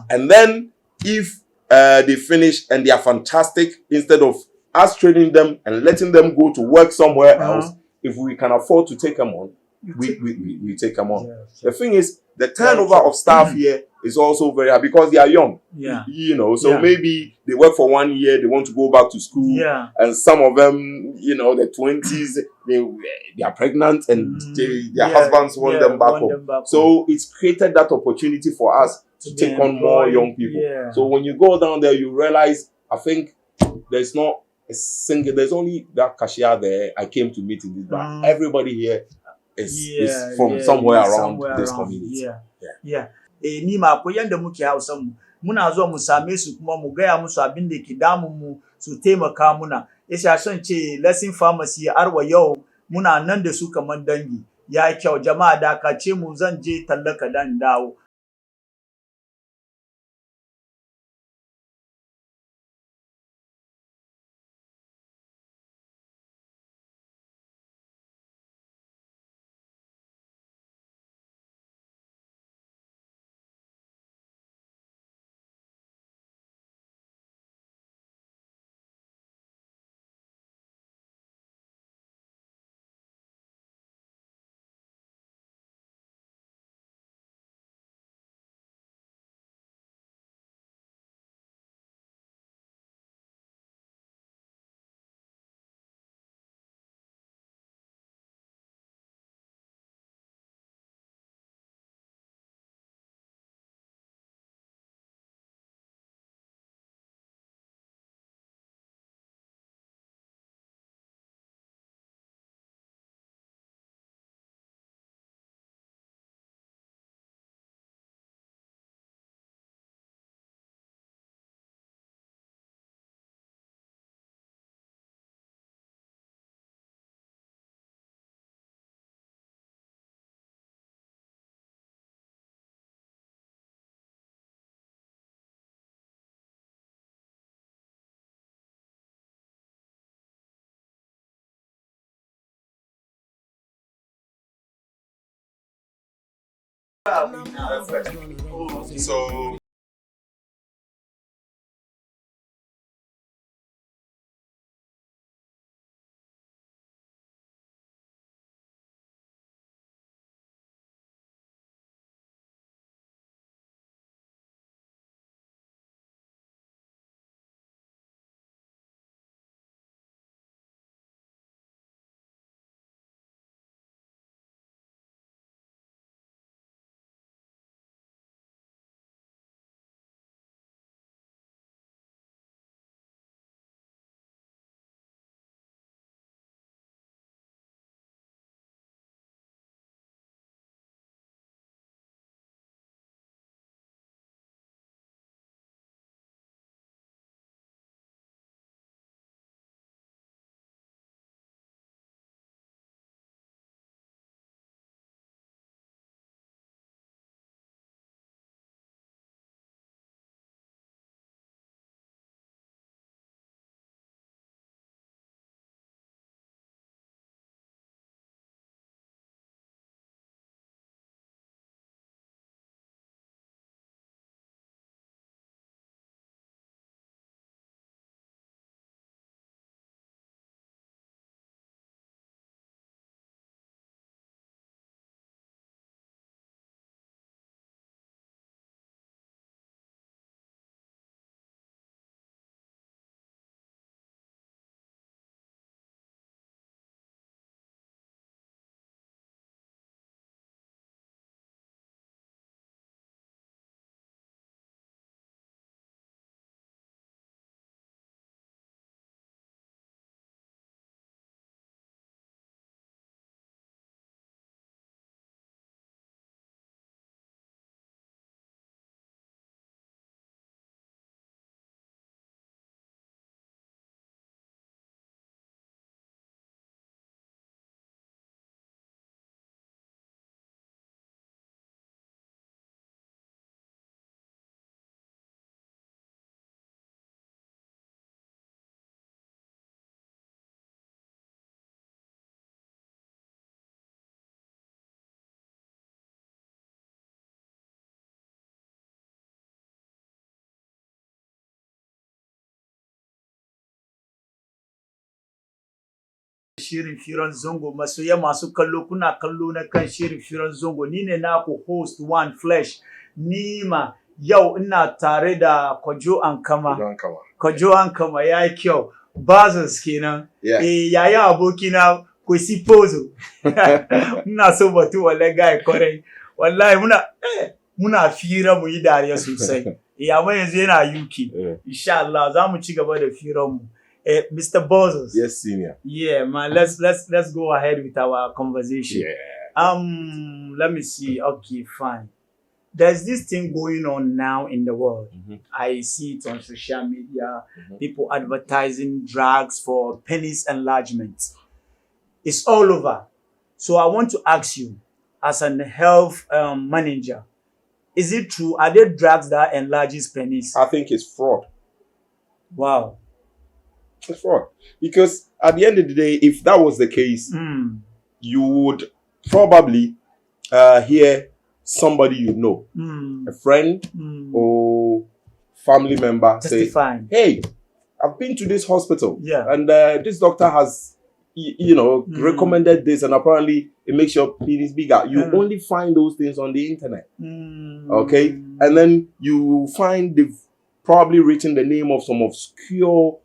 Speaker 2: And then if they finish and they are fantastic, instead of us training them and letting them go to work somewhere else, if we can afford to take them on, we take them on. The thing is, the turnover of staff here is also very high because they are young. So maybe they work for 1 year, they want to go back to school, and some of them, the 20s, they are pregnant and their husbands want them back home. So it's created that opportunity for us to take on more young people. So when you go down there, you realize, I think there's not a single, there's only that cashier there I came to meet in this bar. Everybody here is from somewhere around this community.
Speaker 1: Nima ko yanda muke Hausa mu muna zuwa mu same su kuma mu gaya musu abin da ke damun mu su taimaka muna. Yasa son ce lesson pharmacy arwa yau muna nan da su kamar dangi. Ya kyau jama'a da ka ce mu zan je tallaka dan dawo.
Speaker 2: So
Speaker 1: shirin Firan Zongo masoya masu kallo kuna kallo na kan shirin Firan Zongo ni ne naku host One Flesh Nima yau ina tare da Kojo Ankama ya yi kyau Bazos kenan yayin abokina Kwesi Pozo ina so batu wallahi guy kwarai wallahi muna fira mu yi dariya sosai amma yanzu yana UK insha Allah za mu ci gaba da firan mu. Mr. Bozos.
Speaker 2: Yes, senior.
Speaker 1: Yeah, man. Let's go ahead with our conversation.
Speaker 2: Yeah.
Speaker 1: Let me see. Okay, fine. There's this thing going on now in the world. I see it on social media. People advertising drugs for penis enlargement. It's all over. So I want to ask you, as an health manager, is it true? Are there drugs that enlarges penis?
Speaker 2: I think it's fraud.
Speaker 1: Wow.
Speaker 2: It's fraud. Because at the end of the day, if that was the case, you would probably hear somebody you know, a friend or family member
Speaker 1: testifying.
Speaker 2: Say, hey, I've been to this hospital and this doctor has, recommended this and apparently it makes your penis bigger. You only find those things on the internet. Okay? And then you find they've probably written the name of some obscure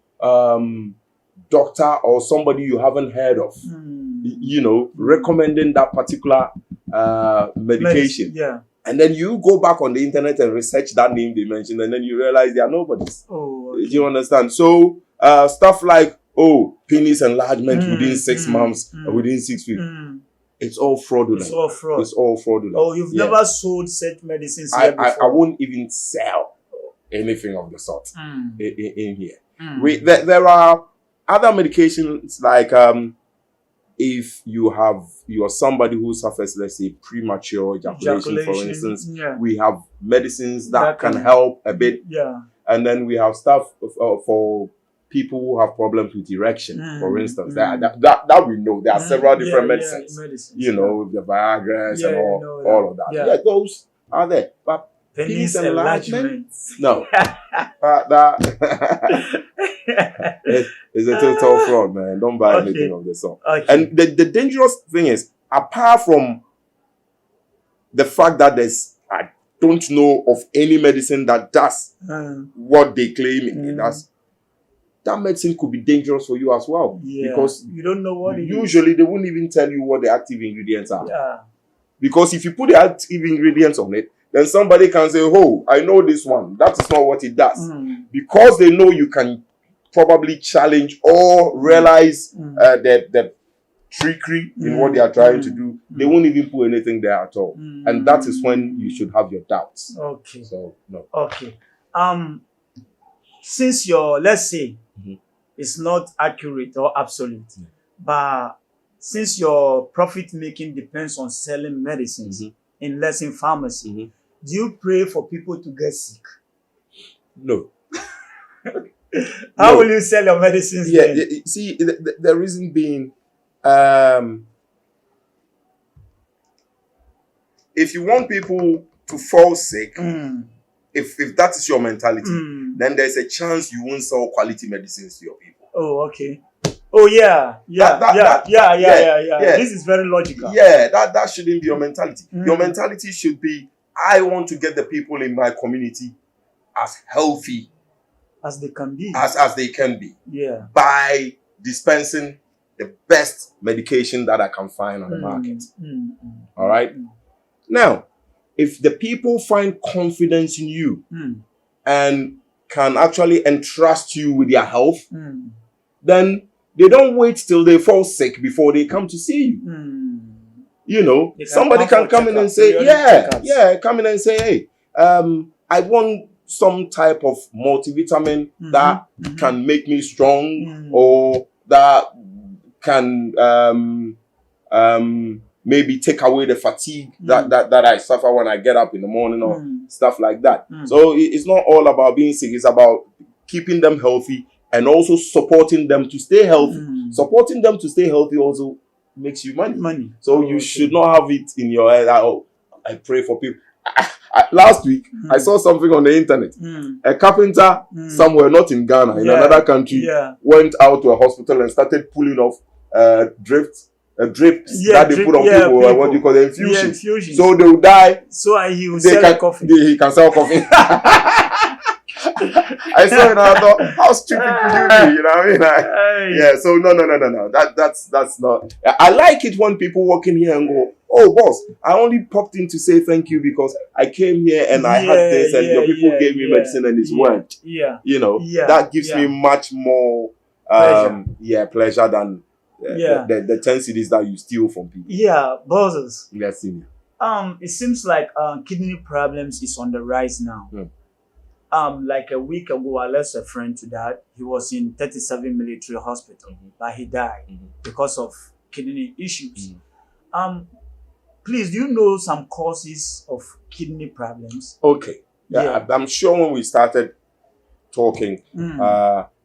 Speaker 2: doctor or somebody you haven't heard of, recommending that particular medication. And then you go back on the internet and research that name they mentioned, and then you realize they are nobodies. Do you understand? So stuff like, penis enlargement within 6 months, within 6 weeks. It's all fraudulent.
Speaker 1: It's all fraud.
Speaker 2: It's all fraudulent.
Speaker 1: Oh, you've never sold such medicines
Speaker 2: I
Speaker 1: before?
Speaker 2: I won't even sell anything of the sort in here. There are other medications like if you're somebody who suffers, let's say, premature ejaculation, for instance, we have medicines that can help a bit. And then we have stuff for people who have problems with erection, for instance. That we know. There are several different medicines. You know, the Viagra's and all of that. Yeah, those are there. But penis enlargement? No. That is a total fraud, man. Don't buy anything of the sort. And the dangerous thing is, apart from the fact that I don't know of any medicine that does what they claim it does, that medicine could be dangerous for you as well. Because
Speaker 1: you don't know what it
Speaker 2: usually they won't even tell you what the active ingredients are. Because if you put the active ingredients on it, then somebody can say, oh, I know this one. That is not what it does. Because they know you can probably challenge or realize the trickery in what they are trying to do, they won't even put anything there at all. And that is when you should have your doubts.
Speaker 1: Okay.
Speaker 2: So, no.
Speaker 1: Okay. Since let's say, it's not accurate or absolute, but since your profit making depends on selling medicines in lesson pharmacy, do you pray for people to get sick?
Speaker 2: No.
Speaker 1: How will you sell your medicines?
Speaker 2: See, the reason being, if you want people to fall sick, if that is your mentality, then there's a chance you won't sell quality medicines to your people.
Speaker 1: Oh, okay. Oh, yeah. This is very logical.
Speaker 2: Yeah, that shouldn't be your mentality. Your mentality should be, I want to get the people in my community as healthy
Speaker 1: as they can be.
Speaker 2: As they can be.
Speaker 1: Yeah.
Speaker 2: By dispensing the best medication that I can find on the market. All right? Now, if the people find confidence in you and can actually entrust you with their health, then they don't wait till they fall sick before they come to see you. You know, somebody can come in and say, come in and say, hey, I want some type of multivitamin that can make me strong, or that can maybe take away the fatigue that I suffer when I get up in the morning, or stuff like that. So it's not all about being sick. It's about keeping them healthy and also supporting them to stay healthy. Supporting them to stay healthy also makes you money. So you should not have it in your head that, oh, I pray for people. Last week, I saw something on the internet. A carpenter somewhere, not in Ghana, in another country, went out to a hospital and started pulling off drips that they put on people. What do you call it? Infusions. So they will die.
Speaker 1: So he will sell coffee.
Speaker 2: He can sell coffee. I saw it and I thought, how stupid could you be? You know what I mean? Yeah, so no. That's not. I like it when people walk in here and go, oh, boss, I only popped in to say thank you because I came here and I had this and your people gave me medicine and it's worked. You know, that gives me much more pleasure than the 10 CDs that you steal from people.
Speaker 1: Yeah, bosses.
Speaker 2: Yes, senior.
Speaker 1: It seems like kidney problems is on the rise now. Like a week ago, I lost a friend to that. He was in 37 military hospital, but he died because of kidney issues. Please, do you know some causes of kidney problems?
Speaker 2: Okay. I'm sure when we started talking,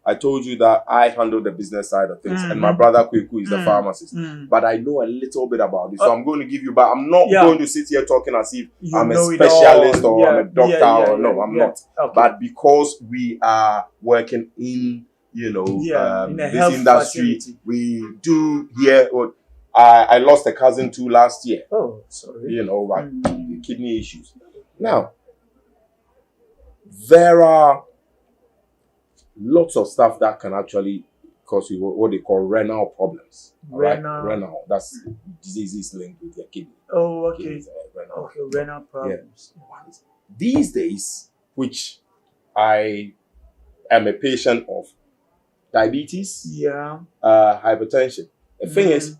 Speaker 2: I told you that I handle the business side of things, and my brother Kweku is the pharmacist. But I know a little bit about it, so I'm going to give you. But I'm not going to sit here talking as if I'm a specialist or I'm a doctor or no, I'm not. Okay. But because we are working in, in this industry, facility. We do hear. I lost a cousin too last year.
Speaker 1: Oh, sorry.
Speaker 2: The kidney issues. Now, there are lots of stuff that can actually cause you what they call renal problems. Renal. That's diseases linked with your kidney.
Speaker 1: Oh, okay. Renal problems.
Speaker 2: Yeah. These days, which I am a patient of, diabetes, hypertension. The thing is,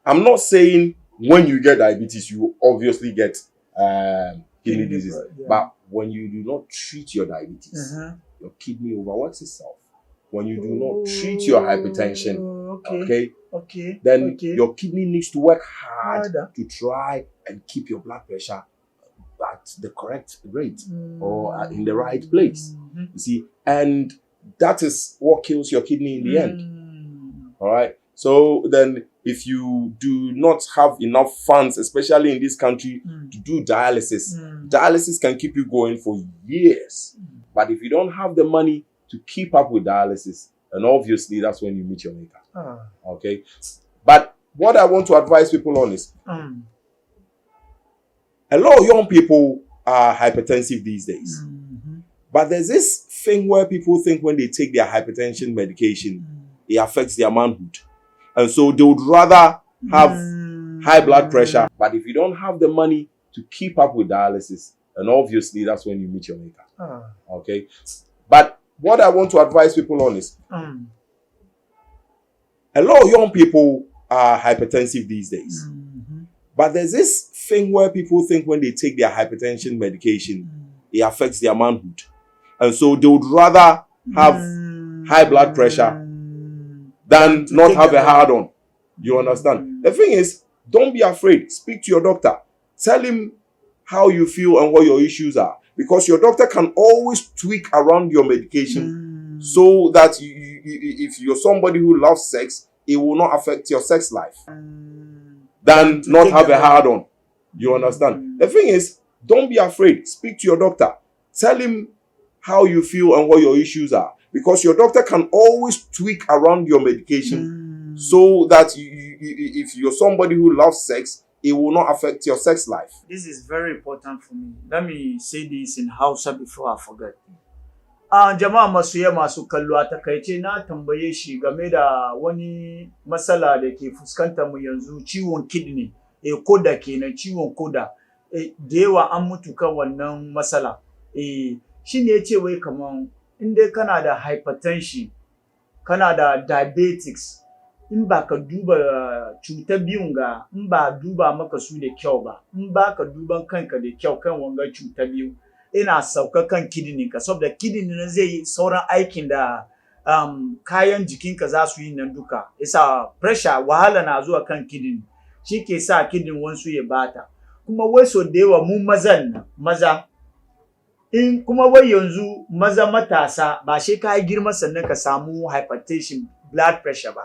Speaker 2: I'm not saying when you get diabetes, you obviously get kidney disease. But when you do not treat your diabetes, your kidney overworks itself. When you do not treat your hypertension, then your kidney needs to work hard to try and keep your blood pressure at the correct rate or in the right place. You see, and that is what kills your kidney in the end. All right. So then, if you do not have enough funds, especially in this country, to do dialysis, dialysis can keep you going for years. But if you don't have the money to keep up with dialysis, and obviously that's when you meet your maker. Okay. But what I want to advise people on is, a lot of young people are hypertensive these days. But there's this thing where people think when they take their hypertension medication, it affects their manhood. And so they would rather have high blood pressure. But if you don't have the money to keep up with dialysis, and obviously that's when you meet your maker. Okay. But what I want to advise people on is, a lot of young people are hypertensive these days. But there's this thing where people think when they take their hypertension medication, it affects their manhood. And so they would rather have high blood pressure than not have a hard-on. You understand? The thing is, don't be afraid. Speak to your doctor. Tell him how you feel and what your issues are. Because your doctor can always tweak around your medication so that if you're somebody who loves sex, it will not affect your sex life. Than not have a hard-on. You understand? The thing is, don't be afraid. Speak to your doctor. Tell him how you feel and what your issues are. Because your doctor can always tweak around your medication so that if you're somebody who loves sex, it will not affect your sex life.
Speaker 1: This is very important for me. Let me say this in Hausa before I forget. Jama'a masu kallo a takaice na tambaye shi game da wani matsala da ke fuskantar mu yanzu, ciwon kidney, koda kenan, ciwon koda. Da yawa an mutu kan wannan matsala. Shi ne yace wai kaman in dai kana da hypertension, kana da diabetics, in ba ka duba cutar biyun ga, in ba duba maka su da kyau ba, in ba ka duban kanka da kyau kan wanga cutar biyu, ina sauka kan kidney ka, saboda kidney na zai yi sauran aikin da kayan jikinka za su yi nan duka. Isa pressure, wahala na zuwa kan kidney, shi ke sa kidney wansu ya bata. Kuma wai so da yawa mu maza, in kuma wai yanzu maza matasa ba shi ka girma sannan ka samu hypertension, blood pressure ba.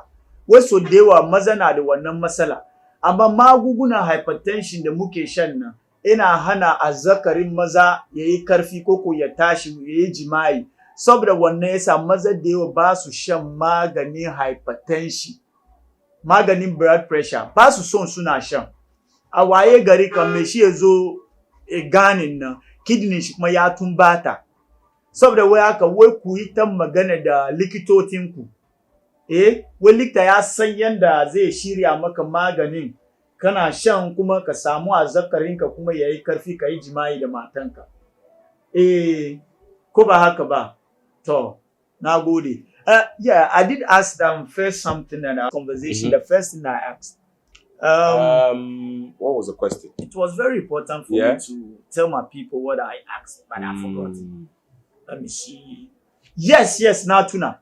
Speaker 1: Wai so da yawa maza na da wannan matsala. Amma magungunan hypertension da muke shan nan, ina hana azzakarin maza ya yi karfi koko ya tashi ya yi jima'i. Saboda wannan yasa maza da yawa ba su shan maganin hypertension, maganin blood pressure, ba su son suna shan. A waye gari kan me shi ya zo ganin nan, kidney shi kuma ya tumbata. Saboda wai haka wai ku yi ta magana da likitotinku. Wai likita ya san yanda zai shirya maka maganin, kana shan kuma ka samu azzakarinka kuma yayi karfi ka yi jima'i da matanka. Ko ba haka ba? To, na gode. Yeah, I did ask them first something in our conversation. The first thing I asked.
Speaker 2: What was the question?
Speaker 1: It was very important for me to tell my people what I asked, but I forgot. Let me see. Yes, na tuna.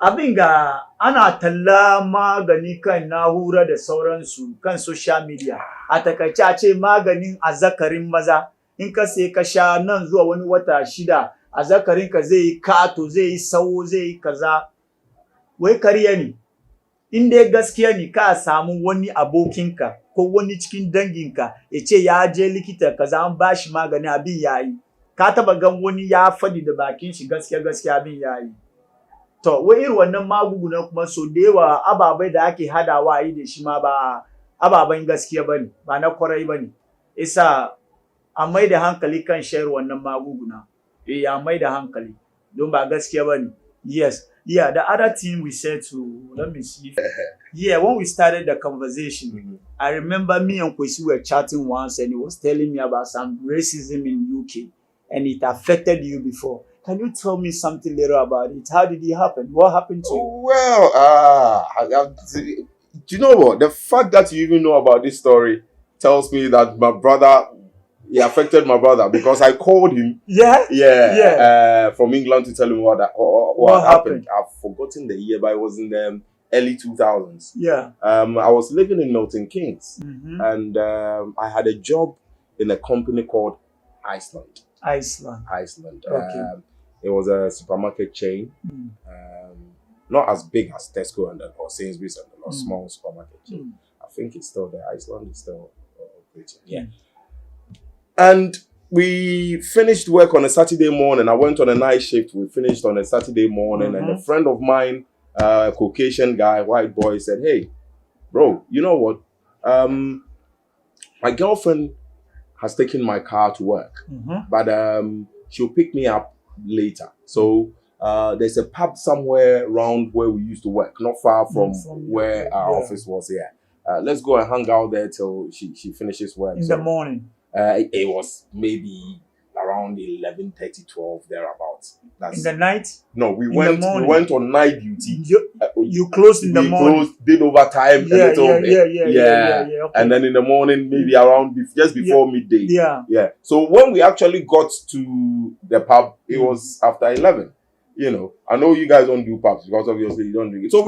Speaker 1: Abin ga ana talla magani kan na'ura da sauransu kan social media. A takaice a ce maganin azzakarin maza, in ka sai ka sha nan zuwa wani wata 6, azzakarinka zai yi kato, zai yi sawo, zai yi kaza. Wai kariya ne. In dai gaskiya ne ka samu wani abokinka ko wani cikin danginka ya ce ya je likita kaza an bashi magani abin yayi. Ka taba gan wani ya fadi da bakin shi gaskiya abin yayi. To, wai irin wannan magunguna kuma so da yawa ababai da ake hadawa yi da shi ma ba ababen gaskiya bane, ba na kwarai bane. Isa a mai da hankali kan shayar wannan magunguna. A mai da hankali don ba gaskiya bane. Yes. Yeah, the other thing we said to, let me see. Yeah, when we started the conversation, I remember me and Kwesi were chatting once and he was telling me about some racism in UK and it affected you before. Can you tell me something later about it? How did it happen? What happened to you?
Speaker 2: Well, do you know what? The fact that you even know about this story tells me that my brother, it affected my brother because I called him. From England to tell him what happened. I've forgotten the year, but it was in the early 2000s.
Speaker 1: Yeah.
Speaker 2: I was living in Milton Keynes, and I had a job in a company called Iceland.
Speaker 1: Iceland. Okay.
Speaker 2: It was a supermarket chain. Not as big as Tesco or Sainsbury's and a small supermarket chain. I think it's still there. Iceland is still operating. Yeah. And we finished work on a Saturday morning. I went on a night shift. We finished on a Saturday morning, and a friend of mine, a Caucasian guy, white boy, said, "Hey, bro, you know what? My girlfriend has taken my car to work, but she'll pick me up later. So there's a pub somewhere around where we used to work, not far from where our office was here. Let's go and hang out there till she finishes work."
Speaker 1: In the morning?
Speaker 2: It was maybe around 11:30, 12, thereabouts.
Speaker 1: In the night?
Speaker 2: No, we went on night duty.
Speaker 1: You closed in the morning?
Speaker 2: We closed, did overtime a little bit. Yeah. Okay. And then in the morning, maybe around just before midday. Yeah. So when we actually got to the pub, it was after 11. You know, I know you guys don't do pubs because obviously you don't drink it. So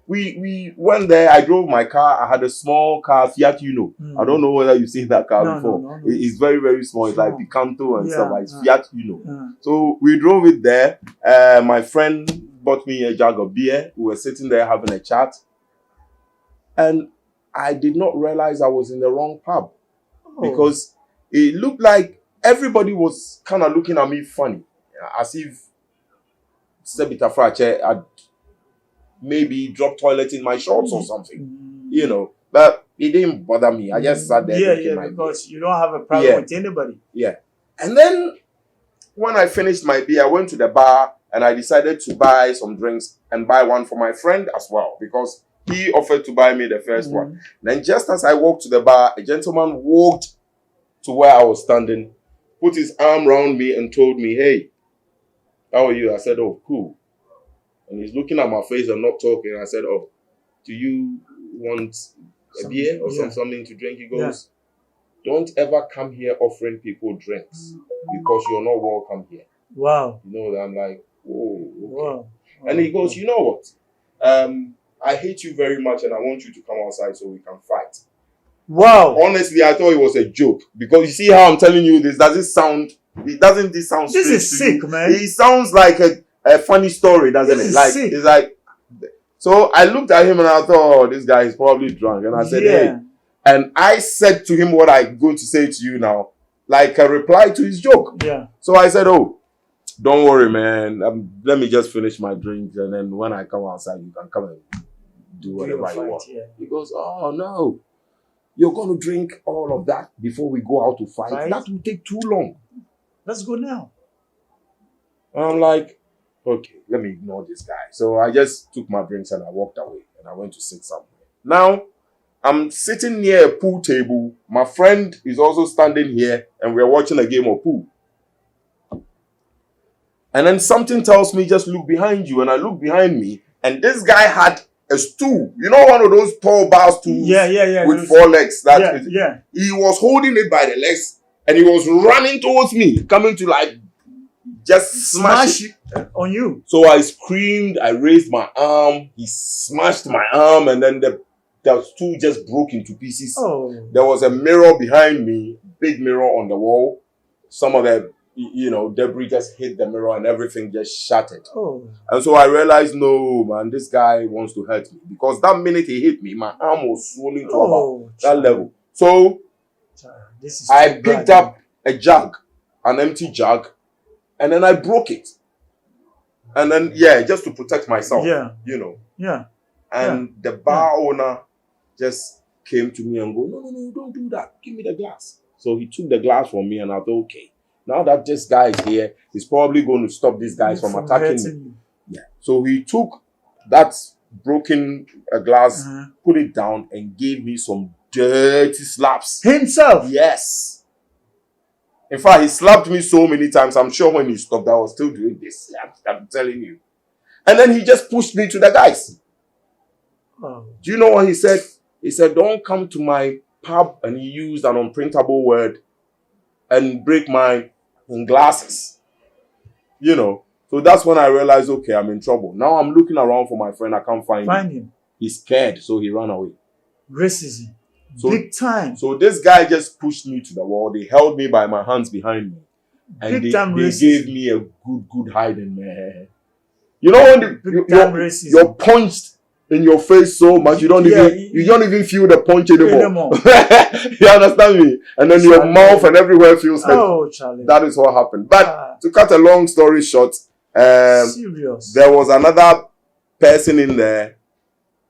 Speaker 2: we went there. I drove my car. I had a small car, Fiat Uno. I don't know whether you've seen that car before. No. It's very, very small. It's like Picanto and stuff. It's Fiat Uno. So we drove it there. My friend bought me a jug of beer. We were sitting there having a chat. And I did not realize I was in the wrong pub. Because it looked like everybody was kind of looking at me funny. As if Sebita Frache had maybe drop toilet in my shorts or something, you know. But it didn't bother me. I just sat there drinking my
Speaker 1: because beer. You don't have a problem with anybody.
Speaker 2: Yeah. And then when I finished my beer, I went to the bar and I decided to buy some drinks and buy one for my friend as well because he offered to buy me the first one. Then just as I walked to the bar, a gentleman walked to where I was standing, put his arm around me and told me, "Hey, how are you?" I said, "Oh, cool." And he's looking at my face and not talking. I said, "Oh, do you want a beer or something to drink?" He goes, "Don't ever come here offering people drinks because you're not welcome here."
Speaker 1: Wow.
Speaker 2: You know, I'm like, "Whoa, okay."
Speaker 1: Wow.
Speaker 2: And he goes, "You know what? I hate you very much and I want you to come outside so we can fight."
Speaker 1: Wow.
Speaker 2: Honestly, I thought it was a joke because you see how I'm telling you this. Doesn't this sound strange?
Speaker 1: This is sick, man.
Speaker 2: It sounds like a funny story, doesn't it? Like sick. It's like, so I looked at him and I thought, "Oh, this guy is probably drunk." And I said, "Hey," and I said to him what I'm going to say to you now, like a reply to his joke.
Speaker 1: Yeah.
Speaker 2: So I said, "Oh, don't worry, man. Let me just finish my drink, and then when I come outside, you can come and do whatever you want." Yeah. He goes, "Oh no, you're going to drink all of that before we go out to fight? That will take too long.
Speaker 1: Let's go now."
Speaker 2: And I'm like, okay, let me ignore this guy. So I just took my drinks and I walked away and I went to sit somewhere. Now, I'm sitting near a pool table. My friend is also standing here and we're watching a game of pool. And then something tells me, just look behind you. And I look behind me and this guy had a stool. You know, one of those tall bar stools with four legs. He was holding it by the legs and he was running towards me, coming to like just smash it
Speaker 1: on you.
Speaker 2: So I screamed, I raised my arm, he smashed my arm, and then the stool just broke into pieces. There was a mirror behind me, big mirror on the wall. Some of the debris just hit the mirror and everything just shattered. And so I realized, no, man, this guy wants to hurt me. Because that minute he hit me, my arm was swollen to about that level. So I picked up a jug, an empty jug, and then I broke it. And then, just to protect myself, And the bar owner just came to me and go, no, don't do that. Give me the glass. So he took the glass from me and I thought, okay, now that this guy is here, he's probably going to stop these guys from attacking me. Yeah. So he took that broken glass, put it down, and gave me some dirty slaps.
Speaker 1: Himself?
Speaker 2: Yes. In fact, he slapped me so many times. I'm sure when he stopped, I was still doing this. I'm telling you. And then he just pushed me to the guys. Do you know what he said? He said, "Don't come to my pub," and he used an unprintable word, "and break my glasses." So that's when I realized, okay, I'm in trouble. Now I'm looking around for my friend. I can't find him. He's scared, so he ran away.
Speaker 1: Racism.
Speaker 2: So,
Speaker 1: big time.
Speaker 2: So this guy just pushed me to the wall. They held me by my hands behind me. And they gave me a good hiding, man. You know when you're punched in your face so much, you don't even feel the punch anymore. You understand me? And then your mouth and everywhere feels heavy.
Speaker 1: Oh, Charlie.
Speaker 2: That is what happened. But to cut a long story short,
Speaker 1: serious.
Speaker 2: There was another person in there,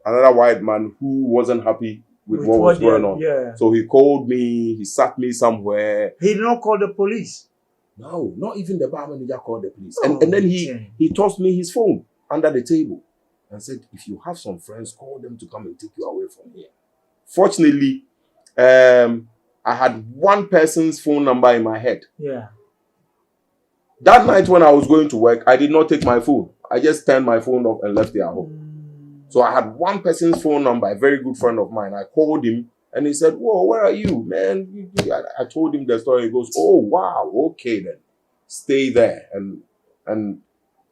Speaker 2: another white man who wasn't happy with what was going on.
Speaker 1: Yeah.
Speaker 2: So he called me, he sat me somewhere.
Speaker 1: He did not call the police.
Speaker 2: No, not even the bar manager called the police. And then he tossed me his phone under the table and said, if you have some friends, call them to come and take you away from here. Fortunately, I had one person's phone number in my head.
Speaker 1: Yeah.
Speaker 2: That night when I was going to work, I did not take my phone. I just turned my phone off and left it at home. So I had one person's phone number, a very good friend of mine. I called him and he said, whoa, where are you, man? I told him the story. He goes, oh, wow, okay then. Stay there. And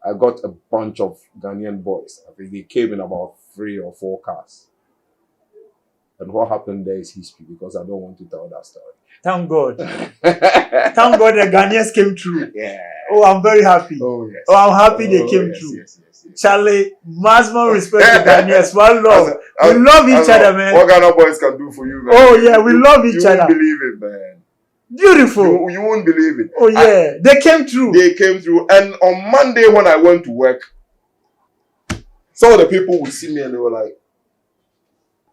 Speaker 2: I got a bunch of Ghanaian boys. I think they came in about 3 or 4 cars. And what happened there is history because I don't want to tell that story.
Speaker 1: Thank God. Thank God the Ghanaians came through.
Speaker 2: Yeah.
Speaker 1: Oh, I'm very happy.
Speaker 2: Oh, yes.
Speaker 1: Oh, I'm happy they came through.
Speaker 2: Yes.
Speaker 1: Charlie, maximum respect to Ghanaians. One love. We love each other, man.
Speaker 2: What Ghana boys can do for you, man.
Speaker 1: Oh, yeah, we love each other.
Speaker 2: You won't believe it, man.
Speaker 1: Beautiful.
Speaker 2: You won't believe it.
Speaker 1: Oh, yeah. They came through.
Speaker 2: They came through. And on Monday when I went to work, some of the people would see me and they were like,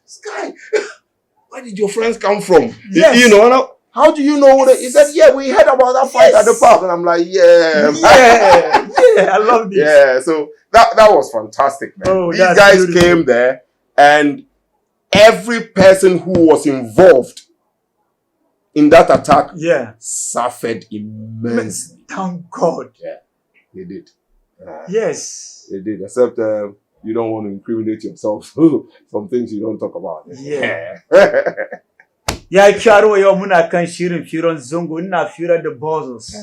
Speaker 2: this guy, where did your friends come from?
Speaker 1: Yes.
Speaker 2: You know, how do you know that? He said, yeah, we heard about that fight at the pub. And I'm like, yeah.
Speaker 1: I love this.
Speaker 2: Yeah, so that was fantastic, man.
Speaker 1: Oh,
Speaker 2: these guys
Speaker 1: beautiful.
Speaker 2: Came there and every person who was involved in that attack suffered immensely.
Speaker 1: Thank God.
Speaker 2: Yeah, they did.
Speaker 1: Yes.
Speaker 2: They did, except you don't want to incriminate yourself from things you don't talk about.
Speaker 1: Yeah. Ya kyaro yau muna kan shirin firon zongo ina fira da Bozos.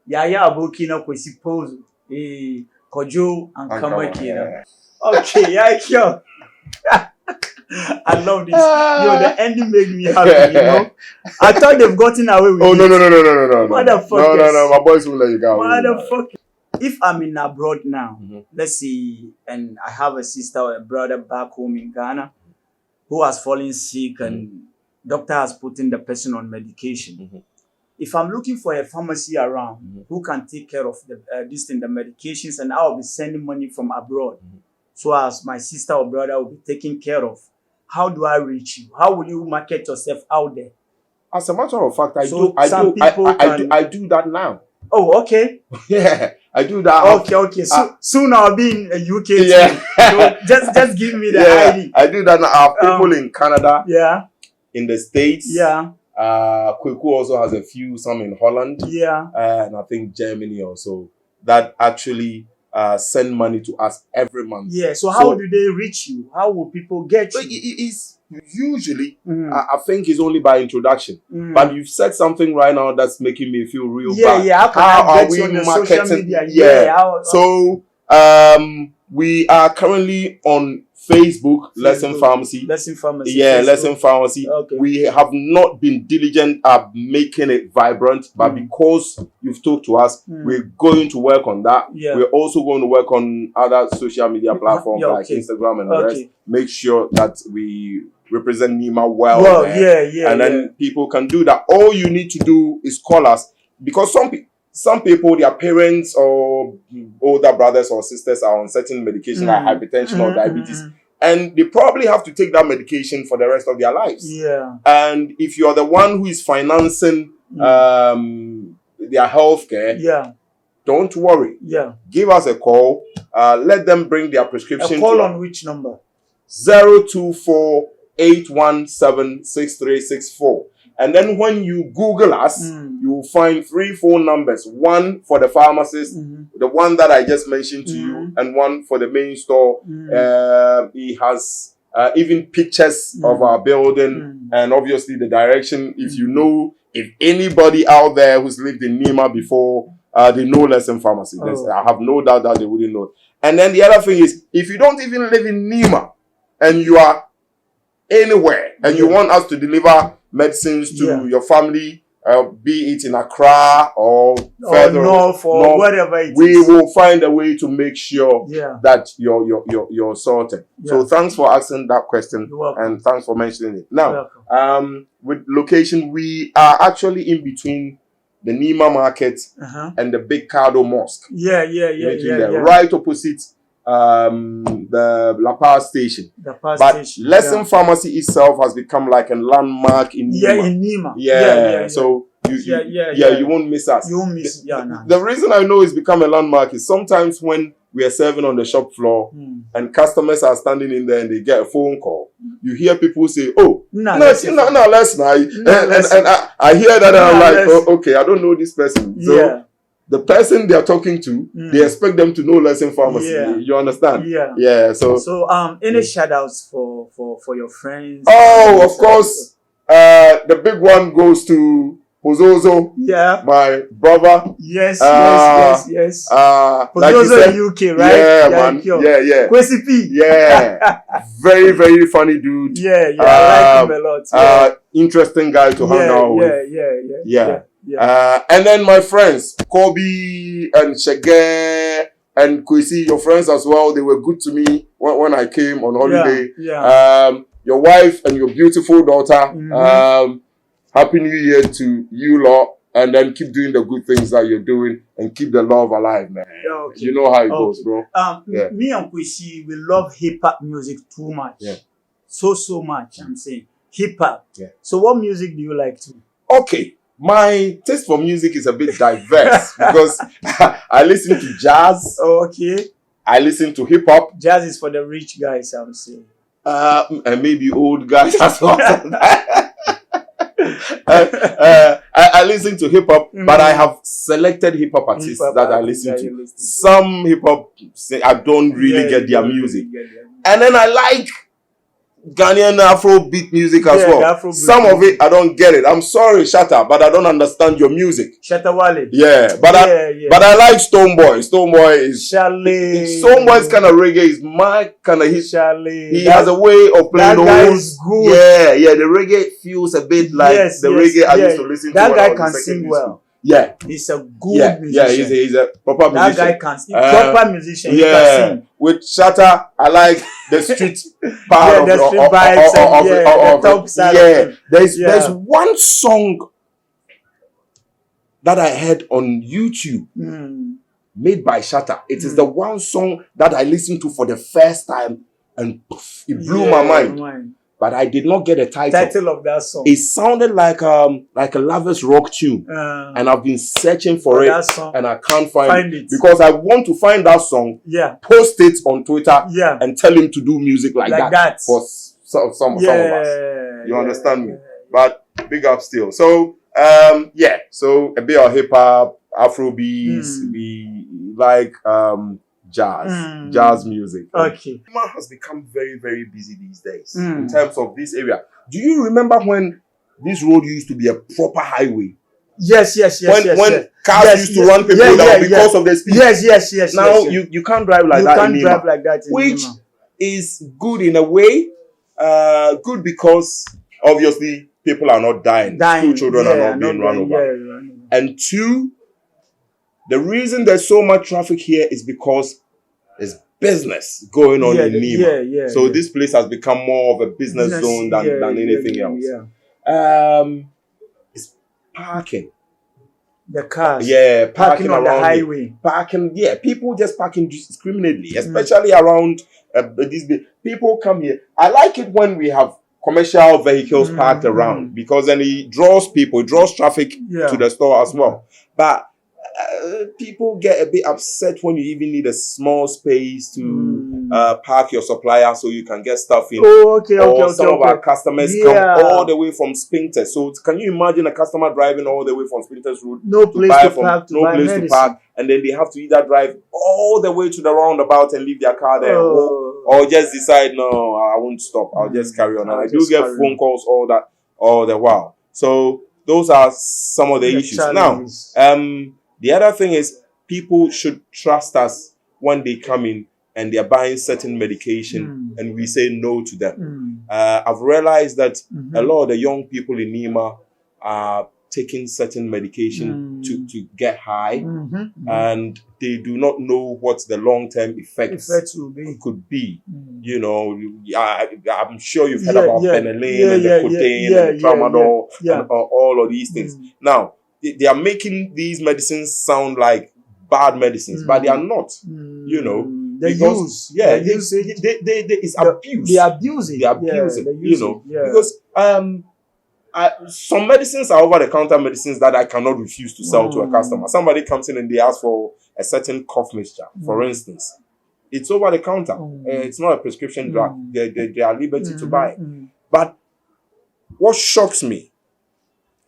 Speaker 1: Yaya aboki na Kwesi Pozo. Kojo and Kama kenan. Okay, ya kyau. I love this. Yo, the ending made me happy, you know. I thought they've gotten away with it.
Speaker 2: No.
Speaker 1: Motherfuckers.
Speaker 2: No, my boys will let you go.
Speaker 1: Motherfucker. If I'm in abroad now, let's see, and I have a sister or a brother back home in Ghana who has fallen sick and doctor has put in the person on medication. If I'm looking for a pharmacy around who can take care of the medications, and I'll be sending money from abroad, so as my sister or brother will be taken care of, how do I reach you? How will you market yourself out there?
Speaker 2: As a matter of fact, I do that now.
Speaker 1: Oh, okay.
Speaker 2: Yeah, I do that.
Speaker 1: Okay. Soon I'll be in UK. Yeah. So just give me the ID.
Speaker 2: I do that now. I have people in Canada.
Speaker 1: Yeah.
Speaker 2: In the States.
Speaker 1: Yeah.
Speaker 2: Kweku also has some in Holland.
Speaker 1: Yeah.
Speaker 2: And I think Germany also. That actually send money to us every month.
Speaker 1: Yeah. So how do they reach you? How will people get you?
Speaker 2: It's usually, I think it's only by introduction. But you've said something right now that's making me feel real bad.
Speaker 1: Yeah.
Speaker 2: How are we marketing? So we are currently on Facebook, Lesson Pharmacy. Yeah, Lesson Pharmacy.
Speaker 1: Okay.
Speaker 2: We have not been diligent at making it vibrant, but because you've talked to us, we're going to work on that.
Speaker 1: Yeah.
Speaker 2: We're also going to work on other social media platforms like Instagram and the rest. Make sure that we represent Nima well there. And then people can do that. All you need to do is call us, because some people, their parents or older brothers or sisters are on certain medication like hypertension or diabetes, and they probably have to take that medication for the rest of their lives.
Speaker 1: Yeah.
Speaker 2: And if you're the one who is financing their healthcare, don't worry.
Speaker 1: Yeah.
Speaker 2: Give us a call. Let them bring their prescription.
Speaker 1: A call on which number?
Speaker 2: 024-817-6364. And then when you Google us, you will find 3 phone numbers. One for the pharmacist, the one that I just mentioned to you, and one for the main store. He has even pictures of our building and obviously the direction. If anybody out there who's lived in Nima before, they know Lesson Pharmacy. I have no doubt that they wouldn't know. And then the other thing is, if you don't even live in Nima and you are anywhere, and you want us to deliver medicines to your family, be it in Accra or further
Speaker 1: north or whatever it
Speaker 2: we
Speaker 1: is,
Speaker 2: will find a way to make sure that you're sorted. So thanks for asking that question, and thanks for mentioning it. Now, with location, we are actually in between the Nima market and the Big Cardo Mosque. Right opposite the La Paz station. Lesson Pharmacy itself has become like a landmark in Nima. So you won't miss us.
Speaker 1: You won't miss.
Speaker 2: The reason I know it's become a landmark is sometimes when we are serving on the shop floor and customers are standing in there and they get a phone call, you hear people say, "Oh, no, last night," and I hear that and I'm like, "Oh, okay, I don't know this person." So the person they are talking to, they expect them to know Lesson Pharmacy. You understand? So
Speaker 1: any shout outs for your friends?
Speaker 2: Oh, of course. The big one goes to Pozozo, my brother.
Speaker 1: Yes.
Speaker 2: Like
Speaker 1: Pozozo in UK, right?
Speaker 2: Yeah, man. Yeah.
Speaker 1: Kwesi P.
Speaker 2: Yeah. Very, very funny dude.
Speaker 1: I like him a lot.
Speaker 2: Interesting guy to hang out with. Yeah. And then my friends, Kobe and Shege and Kwesi, your friends as well, they were good to me when I came on holiday. Your wife and your beautiful daughter. Happy New Year to you lot, and then keep doing the good things that you're doing and keep the love alive, man. You know how it goes, bro.
Speaker 1: Me and Kwesi, we love hip hop music too much. So much, I'm saying. Hip hop. So what music do you like to?
Speaker 2: Okay. My taste for music is a bit diverse because I listen to jazz. I listen to hip hop.
Speaker 1: Jazz is for the rich guys, I'm saying.
Speaker 2: And maybe old guys as well. I listen to hip hop, but I have selected hip hop artists that I listen to. Some hip hop, I don't really get their music, and then I like Ghanaian Afrobeat music as well. Some of it I don't get it. I'm sorry, Shatta, but I don't understand your music.
Speaker 1: Shatta Wale.
Speaker 2: But I like Stonebwoy. Stonebwoy is Stonebwoy's kind of reggae is my kind of he has a way of playing the whole. Yeah, the reggae feels a bit like the reggae I used to listen to.
Speaker 1: That guy can sing well.
Speaker 2: Yeah,
Speaker 1: he's a good musician.
Speaker 2: He's a proper musician.
Speaker 1: That guy can sing. Proper musician. He can sing.
Speaker 2: With Shatta, I like the street part
Speaker 1: the street vibes
Speaker 2: of
Speaker 1: the top side.
Speaker 2: There's one song that I heard on YouTube made by Shatta. It is the one song that I listened to for the first time and it blew my mind. But I did not get a title
Speaker 1: of that song.
Speaker 2: It sounded like a Lavish rock tune, and I've been searching for it, and I can't find it because I want to find that song, post it on Twitter, and tell him to do music like that for some of us. You understand me? But big up still. So so a bit of hip hop, Afrobeats, we like jazz music.
Speaker 1: Okay.
Speaker 2: Nima has become very, very busy these days in terms of this area. Do you remember when this road used to be a proper highway?
Speaker 1: Yes.
Speaker 2: When cars used to run people down because of the speed.
Speaker 1: Yes.
Speaker 2: Now you can't drive like that in Nima. Which is good in a way. Good because obviously people are not dying. Two children are not being run over. And two, the reason there's so much traffic here is because there's business going on in Nima. So this place has become more of a business zone than anything else. It's parking.
Speaker 1: The cars.
Speaker 2: Parking
Speaker 1: on the highway.
Speaker 2: People just parking indiscriminately, especially around these. People come here. I like it when we have commercial vehicles parked around because then it draws traffic to the store as well. But people get a bit upset when you even need a small space to park your supplier so you can get stuff in. Some of our customers come all the way from Spinter. So can you imagine a customer driving all the way from Spinter's Road
Speaker 1: no place to park,
Speaker 2: and then they have to either drive all the way to the roundabout and leave their car there, or just decide, no, I won't stop. I'll just carry on. And I do get phone calls all the while. So those are some of the issues. Now, the other thing is people should trust us when they come in and they're buying certain medication and we say no to them. I've realized that a lot of the young people in Nima are taking certain medication to get high, and they do not know what the long-term effects could be. You know, I'm sure you've heard about Benelin and the codeine and the tramadol and all of these things. Now, they are making these medicines sound like bad medicines, but they are not. You know, it's abuse.
Speaker 1: They abuse it.
Speaker 2: They abuse it. You know, because some medicines are over-the-counter medicines that I cannot refuse to sell to a customer. Somebody comes in and they ask for a certain cough mixture, for instance. It's over-the-counter. It's not a prescription drug. They are liberty to buy it. But what shocks me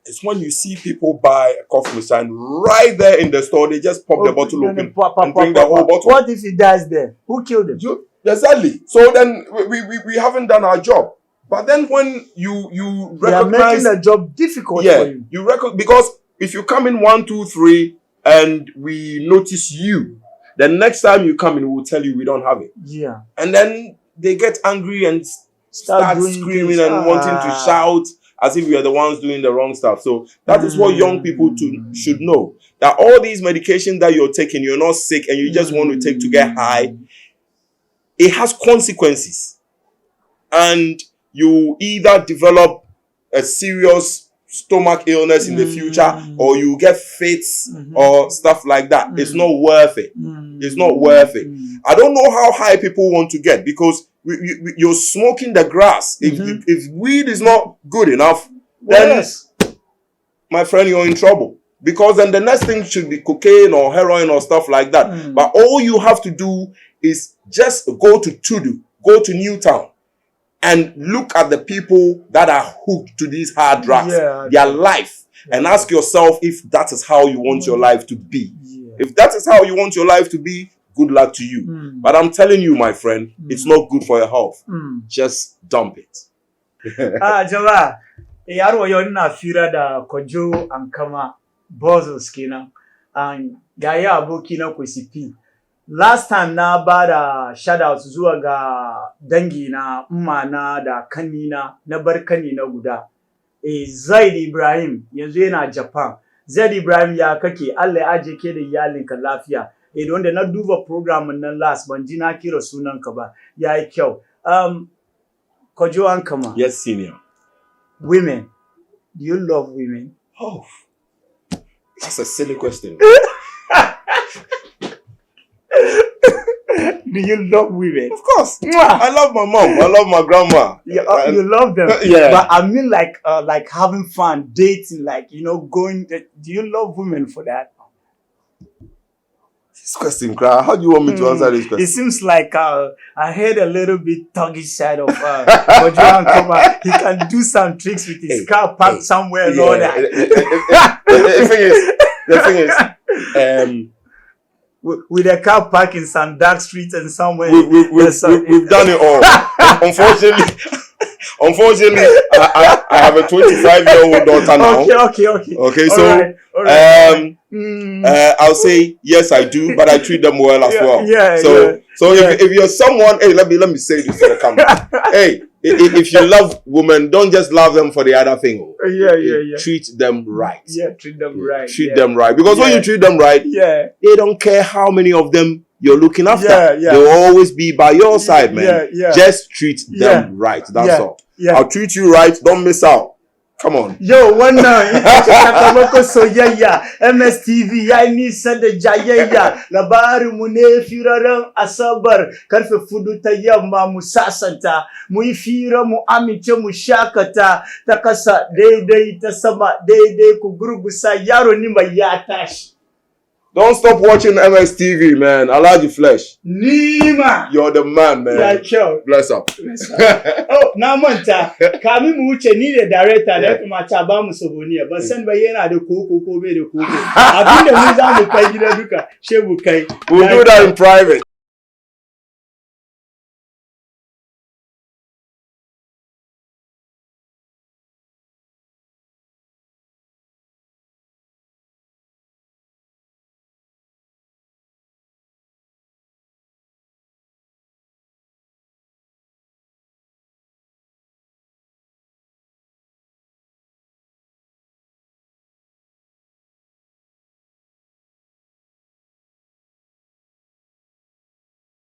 Speaker 2: is when you see people buy a cough mixture and right there in the store, they just pop the bottle open and drink the whole bottle.
Speaker 1: What if he dies there? Who killed him?
Speaker 2: Exactly. So then we haven't done our job. But then when you recognize... They are making
Speaker 1: the job difficult for you.
Speaker 2: Because if you come in 1, 2, 3 and we notice you, the next time you come in, we'll tell you we don't have it.
Speaker 1: Yeah.
Speaker 2: And then they get angry and start screaming and wanting to shout as if we are the ones doing the wrong stuff. So that is what young people should know. That all these medications that you're taking, you're not sick and you just want to take to get high. It has consequences. And you either develop a serious stomach illness in the future, or you get fits or stuff like that. It's not worth it. It's not worth it. I don't know how high people want to get, because you're smoking the grass. If weed is not good enough, then my friend, you're in trouble. Because then the next thing should be cocaine or heroin or stuff like that. But all you have to do is just go to Tudu, go to Newtown, and look at the people that are hooked to these hard drugs, their life, and ask yourself if that is how you want your life to be. If that is how you want your life to be, good luck to you. But I'm telling you, my friend, it's not good for your health. Just dump it.
Speaker 1: Java, yaro yoni na fira da Kojo Ankama Bozos kenan. Gaya aboki na Kwesipi. Last time na ba da shoutouts zuwa ga dangi na na da kanina na bar kanina guda. Zaid Ibrahim yanzu yana Japan. Zaid Ibrahim ya kake, Allah ya aje ke da iyalinka lafiya. Don da na duba program nan last ban ji na kira sunanka ba. Yayi kyau. Kojo Ankama.
Speaker 2: Yes, senior.
Speaker 1: Women. Do you love women?
Speaker 2: Oh, that's a silly question.
Speaker 1: Do you love women?
Speaker 2: Of course. I love my mom. I love my grandma.
Speaker 1: You love them.
Speaker 2: Yeah.
Speaker 1: But I mean like having fun, dating, like, going. Do you love women for that?
Speaker 2: This question, how do you want me to answer this question?
Speaker 1: It seems like I heard a little bit thuggish side of Kojo Ankama. He can do some tricks with his car parked somewhere and all that.
Speaker 2: The thing is,
Speaker 1: with a car parked in some dark streets and somewhere.
Speaker 2: We've done it all. Unfortunately, I have a 25-year-old daughter now. Okay. So, all right. I'll say yes, I do, but I treat them well as well. So if you're someone, hey, let me say this to the camera. Hey, if you love women, don't just love them for the other thing. Treat them right.
Speaker 1: Treat them right.
Speaker 2: Treat them right, because when you treat them right, they don't care how many of them you're looking after. They'll always be by your side, man. Just treat them right. That's all. I'll treat you right. Don't miss out. Come on.
Speaker 1: Yo, one night, MSTV, ya nisa da jayayya, labarin mu ne firaren Asabar, karfe 4 ta yamma mu sasanta, mu yi fira mu amince mu shakata, ta kasa daidai ta sama daidai ku gurgusa yaro Nima ya tashi.
Speaker 2: Don't stop watching MSTV, man. I like the flesh.
Speaker 1: Nima!
Speaker 2: You're the man, man.
Speaker 1: Yeah, sure.
Speaker 2: Bless up.
Speaker 1: Oh, na manta. Kami mu wuce ni da director da kuma ta ba mu saboniya. Ban san ba yana da koko ko bai da koko. Abinda mu za mu kai gida duka, shebu kai.
Speaker 2: We'll do that in private.